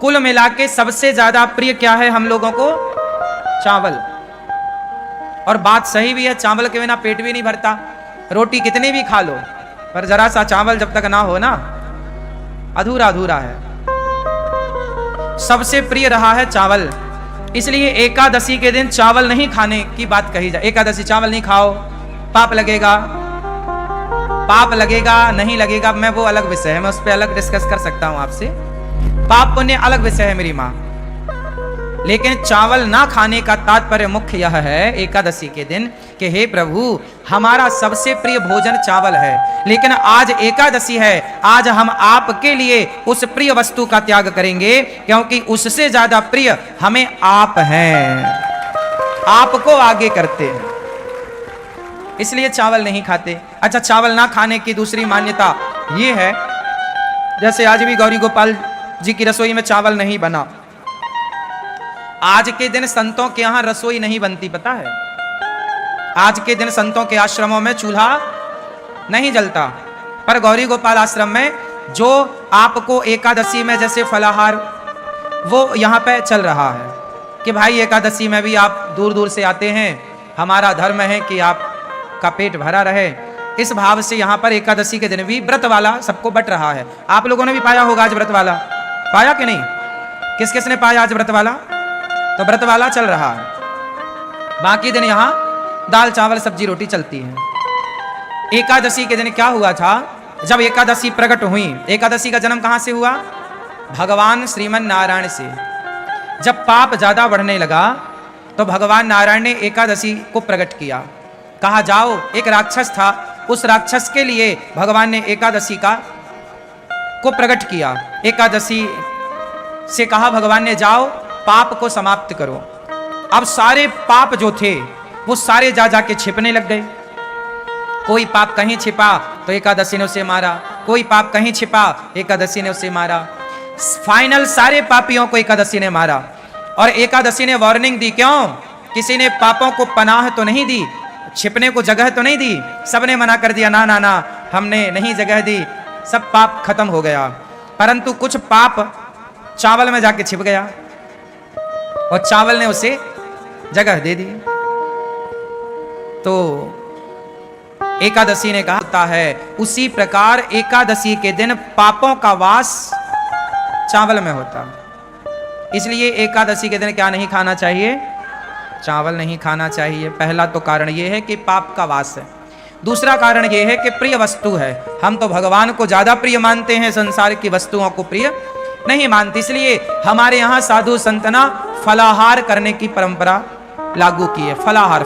कुल मिला के सबसे ज्यादा प्रिय क्या है हम लोगों को? चावल। और बात सही भी है, चावल के बिना पेट भी नहीं भरता। रोटी कितनी भी खा लो, पर जरा सा चावल जब तक ना हो ना, अधूरा अधूरा है। सबसे प्रिय रहा है चावल, इसलिए एकादशी के दिन चावल नहीं खाने की बात कही जाए। एकादशी चावल नहीं खाओ, पाप लगेगा। पाप लगेगा नहीं लगेगा मैं वो अलग विषय है, मैं उस पर अलग डिस्कस कर सकता हूं आपसे। पाप पुण्य अलग विषय है मेरी माँ। लेकिन चावल ना खाने का तात्पर्य मुख्य यह है एकादशी के दिन कि हे प्रभु, हमारा सबसे प्रिय भोजन चावल है, लेकिन आज एकादशी है, आज हम आपके लिए उस प्रिय वस्तु का त्याग करेंगे, क्योंकि उससे ज्यादा प्रिय हमें आप हैं, आपको आगे करते हैं, इसलिए चावल नहीं खाते। अच्छा, चावल ना खाने की दूसरी मान्यता ये है, जैसे आज भी गौरी गोपाल जी की रसोई में चावल नहीं बना। आज के दिन संतों के यहां रसोई नहीं बनती, पता है? आज के दिन संतों के आश्रमों में चूल्हा नहीं जलता, पर गौरी गोपाल आश्रम में जो आपको एकादशी में जैसे फलाहार वो यहां पे चल रहा है कि भाई एकादशी में भी आप दूर दूर से आते हैं, हमारा धर्म है कि आपका पेट भरा रहे। इस भाव से यहां पर एकादशी के दिन भी व्रत वाला सबको बट रहा है। आप लोगों ने भी पाया होगा आज व्रत वाला, पाया कि नहीं? किस किस ने पाया आज व्रत वाला? तो व्रत वाला चल रहा है। बाकी दिन यहां दाल चावल सब्जी रोटी चलती है। एकादशी के दिन क्या हुआ था? जब एकादशी प्रकट हुई, एकादशी का जन्म कहां से हुआ? भगवान श्रीमन नारायण से। जब पाप ज्यादा बढ़ने लगा तो भगवान नारायण ने एकादशी को प्रकट किया। कहा जाओ, एक राक्षस था, उस राक्षस के लिए भगवान ने एकादशी को प्रकट किया। एकादशी से कहा भगवान ने, जाओ पाप को समाप्त करो। अब सारे पाप जो थे वो सारे जा जाके छिपने लग गए। कोई पाप कहीं छिपा तो एकादशी ने उसे मारा, कोई पाप कहीं छिपा एकादशी ने उसे मारा। फाइनल सारे पापियों को एकादशी ने मारा। और एकादशी ने वार्निंग दी, क्यों? किसी ने पापों को पनाह तो नहीं दी, छिपने को जगह तो नहीं दी। सबने मना कर दिया, ना ना ना, हमने नहीं जगह दी, सब पाप खत्म हो गया। परंतु कुछ पाप चावल में जाके छिप गया और चावल ने उसे जगह दे दी। तो एकादशी ने कहा है, उसी प्रकार एकादशी के दिन पापों का वास चावल में होता। इसलिए एकादशी के दिन क्या नहीं खाना चाहिए? चावल नहीं खाना चाहिए। पहला तो कारण यह है कि पाप का वास है। दूसरा कारण यह है कि प्रिय वस्तु है। हम तो भगवान को ज्यादा प्रिय मानते हैं, संसार की वस्तुओं को प्रिय नहीं मानते। इसलिए हमारे यहां साधु संतना फलाहार करने की परंपरा लागू की है। फलाहार,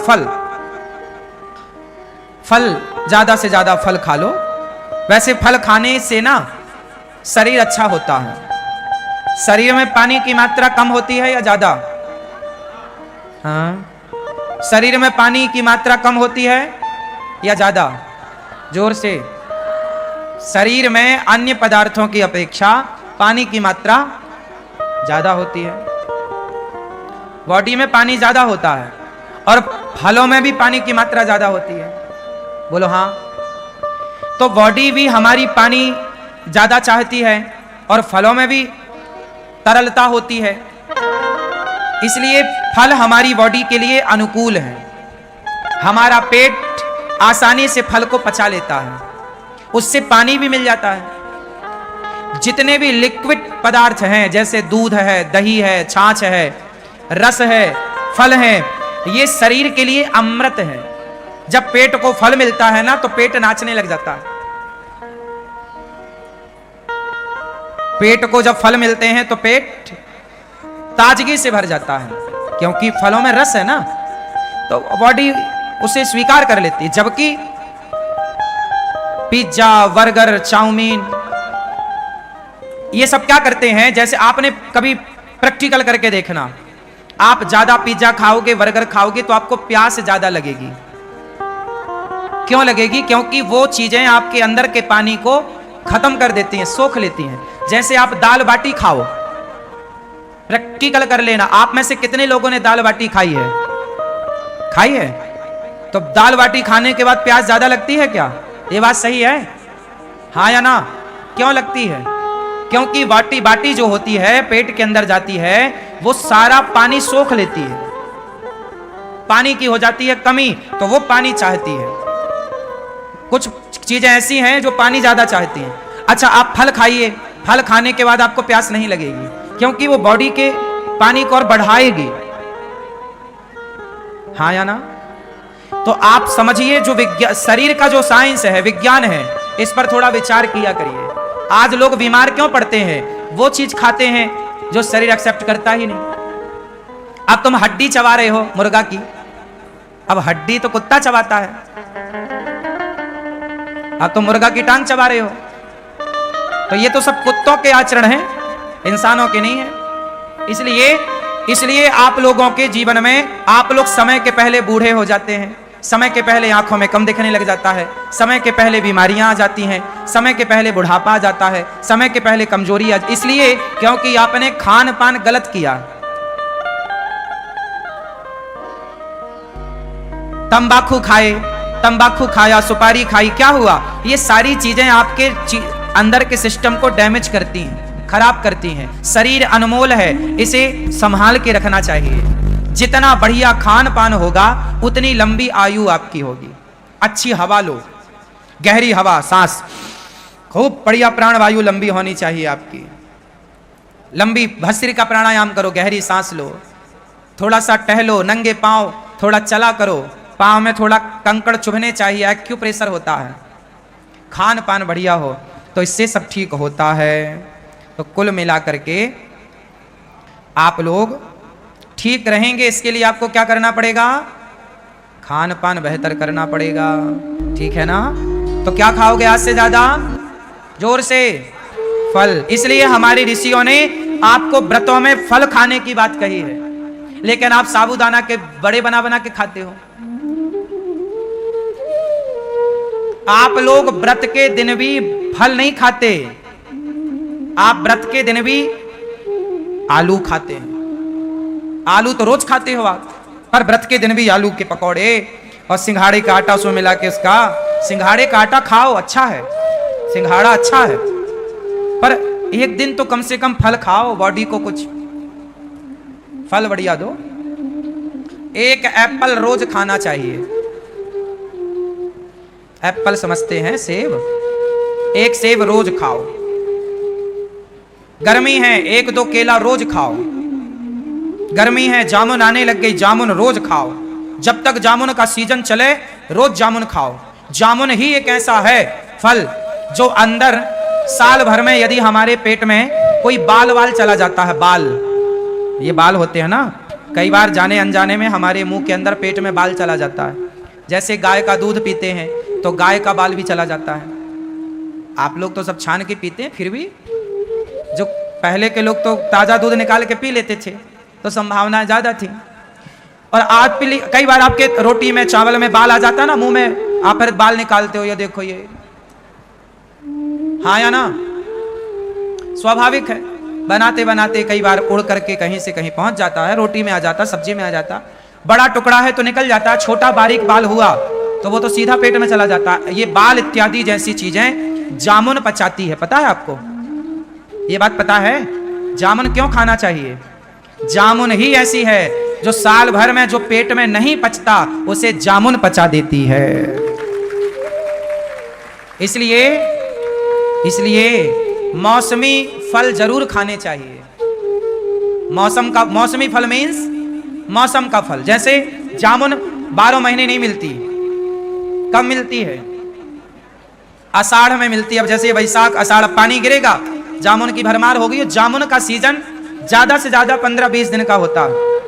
फल ज्यादा से ज्यादा फल खा लो। वैसे फल खाने से ना शरीर अच्छा होता है। शरीर में पानी की मात्रा कम होती है या ज्यादा? हाँ, शरीर में पानी की मात्रा कम होती है या ज्यादा? जोर से। शरीर में अन्य पदार्थों की अपेक्षा पानी की मात्रा ज्यादा होती है। बॉडी में पानी ज्यादा होता है और फलों में भी पानी की मात्रा ज्यादा होती है। बोलो हाँ। तो बॉडी भी हमारी पानी ज्यादा चाहती है और फलों में भी तरलता होती है, इसलिए फल हमारी बॉडी के लिए अनुकूल है। हमारा पेट आसानी से फल को पचा लेता है, उससे पानी भी मिल जाता है। जितने भी लिक्विड पदार्थ हैं, जैसे दूध है, दही है, छाछ है, रस है, फल है, ये शरीर के लिए अमृत है। जब पेट को फल मिलता है ना, तो पेट नाचने लग जाता है। पेट को जब फल मिलते हैं तो पेट ताजगी से भर जाता है, क्योंकि फलों में रस है ना, तो बॉडी उसे स्वीकार कर लेती है। जबकि पिज्जा, बर्गर, चाउमीन, ये सब क्या करते हैं, जैसे आपने कभी प्रैक्टिकल करके देखना, आप ज्यादा पिज्जा खाओगे, बर्गर खाओगे, तो आपको प्यास ज्यादा लगेगी। क्यों लगेगी? क्योंकि वो चीजें आपके अंदर के पानी को खत्म कर देती हैं, सोख लेती हैं। जैसे आप दाल बाटी खाओ, प्रैक्टिकल कर लेना, आप में से कितने लोगों ने दाल बाटी खाई है? खाई है? तो दाल बाटी खाने के बाद प्यास ज्यादा लगती है क्या? ये बात सही है, हाँ या ना? क्यों लगती है? क्योंकि बाटी जो होती है, पेट के अंदर जाती है, वो सारा पानी सोख लेती है, पानी की हो जाती है कमी, तो वो पानी चाहती है। कुछ चीजें ऐसी हैं जो पानी ज्यादा चाहती हैं। अच्छा, आप फल खाइए, फल खाने के बाद आपको प्यास नहीं लगेगी, क्योंकि वो बॉडी के पानी को और बढ़ाएगी, हाँ या ना? तो आप समझिए, जो विज्ञान, शरीर का जो साइंस है, विज्ञान है, इस पर थोड़ा विचार किया करिए। आज लोग बीमार क्यों पड़ते हैं? वो चीज खाते हैं जो शरीर एक्सेप्ट करता ही नहीं। अब तुम हड्डी चबा रहे हो मुर्गा की, अब हड्डी तो कुत्ता चबाता है, अब तुम मुर्गा की टांग चबा रहे हो, तो ये तो सब कुत्तों के आचरण हैं, इंसानों के नहीं है। इसलिए आप लोगों के जीवन में, आप लोग समय के पहले बूढ़े हो जाते हैं, समय के पहले आंखों में कम दिखने लग जाता है, समय के पहले बीमारियां आ जाती हैं, समय के पहले बुढ़ापा आ जाता है, समय के पहले कमजोरी इसलिए क्योंकि आपने खान पान गलत किया। तंबाकू खाया, सुपारी खाई, क्या हुआ? ये सारी चीजें आपके अंदर के सिस्टम को डैमेज करती हैं, खराब करती हैं। शरीर अनमोल है, इसे संभाल के रखना चाहिए। जितना बढ़िया खान पान होगा, उतनी लंबी आयु आपकी होगी। अच्छी हवा लो, गहरी हवा, सांस, खूब बढ़िया प्राणवायु लंबी होनी चाहिए आपकी। लंबी भस्त्रिका प्राणायाम करो, गहरी सांस लो, थोड़ा सा टहलो, नंगे पांव थोड़ा चला करो, पांव में थोड़ा कंकड़ चुभने चाहिए, एक्यूप्रेशर होता है। खान पान बढ़िया हो तो इससे सब ठीक होता है। तो कुल मिला करके आप लोग ठीक रहेंगे, इसके लिए आपको क्या करना पड़ेगा? खान पान बेहतर करना पड़ेगा, ठीक है ना? तो क्या खाओगे आज से ज्यादा? जोर से फल। इसलिए हमारे ऋषियों ने आपको व्रतों में फल खाने की बात कही है, लेकिन आप साबूदाना के बड़े बना बना के खाते हो। आप लोग व्रत के दिन भी फल नहीं खाते, आप व्रत के दिन भी आलू खाते हैं। आलू तो रोज खाते हो आप, पर व्रत के दिन भी आलू के पकौड़े और सिंघाड़े का आटा उसमें मिला के, उसका सिंघाड़े का आटा खाओ, अच्छा है, सिंघाड़ा अच्छा है, पर एक दिन तो कम से कम फल खाओ, बॉडी को कुछ फल बढ़िया दो। एक एप्पल रोज खाना चाहिए। एप्पल समझते हैं सेब, एक सेब रोज खाओ। गर्मी है, एक दो केला रोज खाओ। गर्मी है, जामुन आने लग गई, जामुन रोज खाओ। जब तक जामुन का सीजन चले रोज जामुन खाओ। जामुन ही एक ऐसा है फल जो अंदर साल भर में, यदि हमारे पेट में कोई बाल वाल चला जाता है, बाल, ये बाल होते हैं ना, कई बार जाने अनजाने में हमारे मुंह के अंदर पेट में बाल चला जाता है। जैसे गाय का दूध पीते हैं तो गाय का बाल भी चला जाता है। आप लोग तो सब छान के पीते हैं, फिर भी जो पहले के लोग तो ताजा दूध निकाल के पी लेते थे, तो संभावना ज्यादा थी। और आज कई बार आपके रोटी में, चावल में बाल आ जाता है ना मुंह में, आप फिर बाल निकालते हो, ये देखो ये, हाँ या ना? स्वाभाविक है, बनाते बनाते कई बार उड़ करके कहीं से कहीं पहुंच जाता है, रोटी में आ जाता, सब्जी में आ जाता। बड़ा टुकड़ा है तो निकल जाता, छोटा बारीक बाल हुआ तो वो तो सीधा पेट में चला जाता है। ये बाल इत्यादि जैसी चीजें जामुन पचाती है, पता है आपको? ये बात पता है? जामुन क्यों खाना चाहिए? जामुन ही ऐसी है जो साल भर में जो पेट में नहीं पचता उसे जामुन पचा देती है। इसलिए मौसमी फल जरूर खाने चाहिए। मौसमी फल मीन्स मौसम का फल। जैसे जामुन 12 महीने नहीं मिलती, कब मिलती है? आषाढ़ में मिलती है। अब जैसे वैशाख आषाढ़ पानी गिरेगा, जामुन की भरमार होगी। जामुन का सीजन ज्यादा से ज्यादा 15-20 दिन का होता है।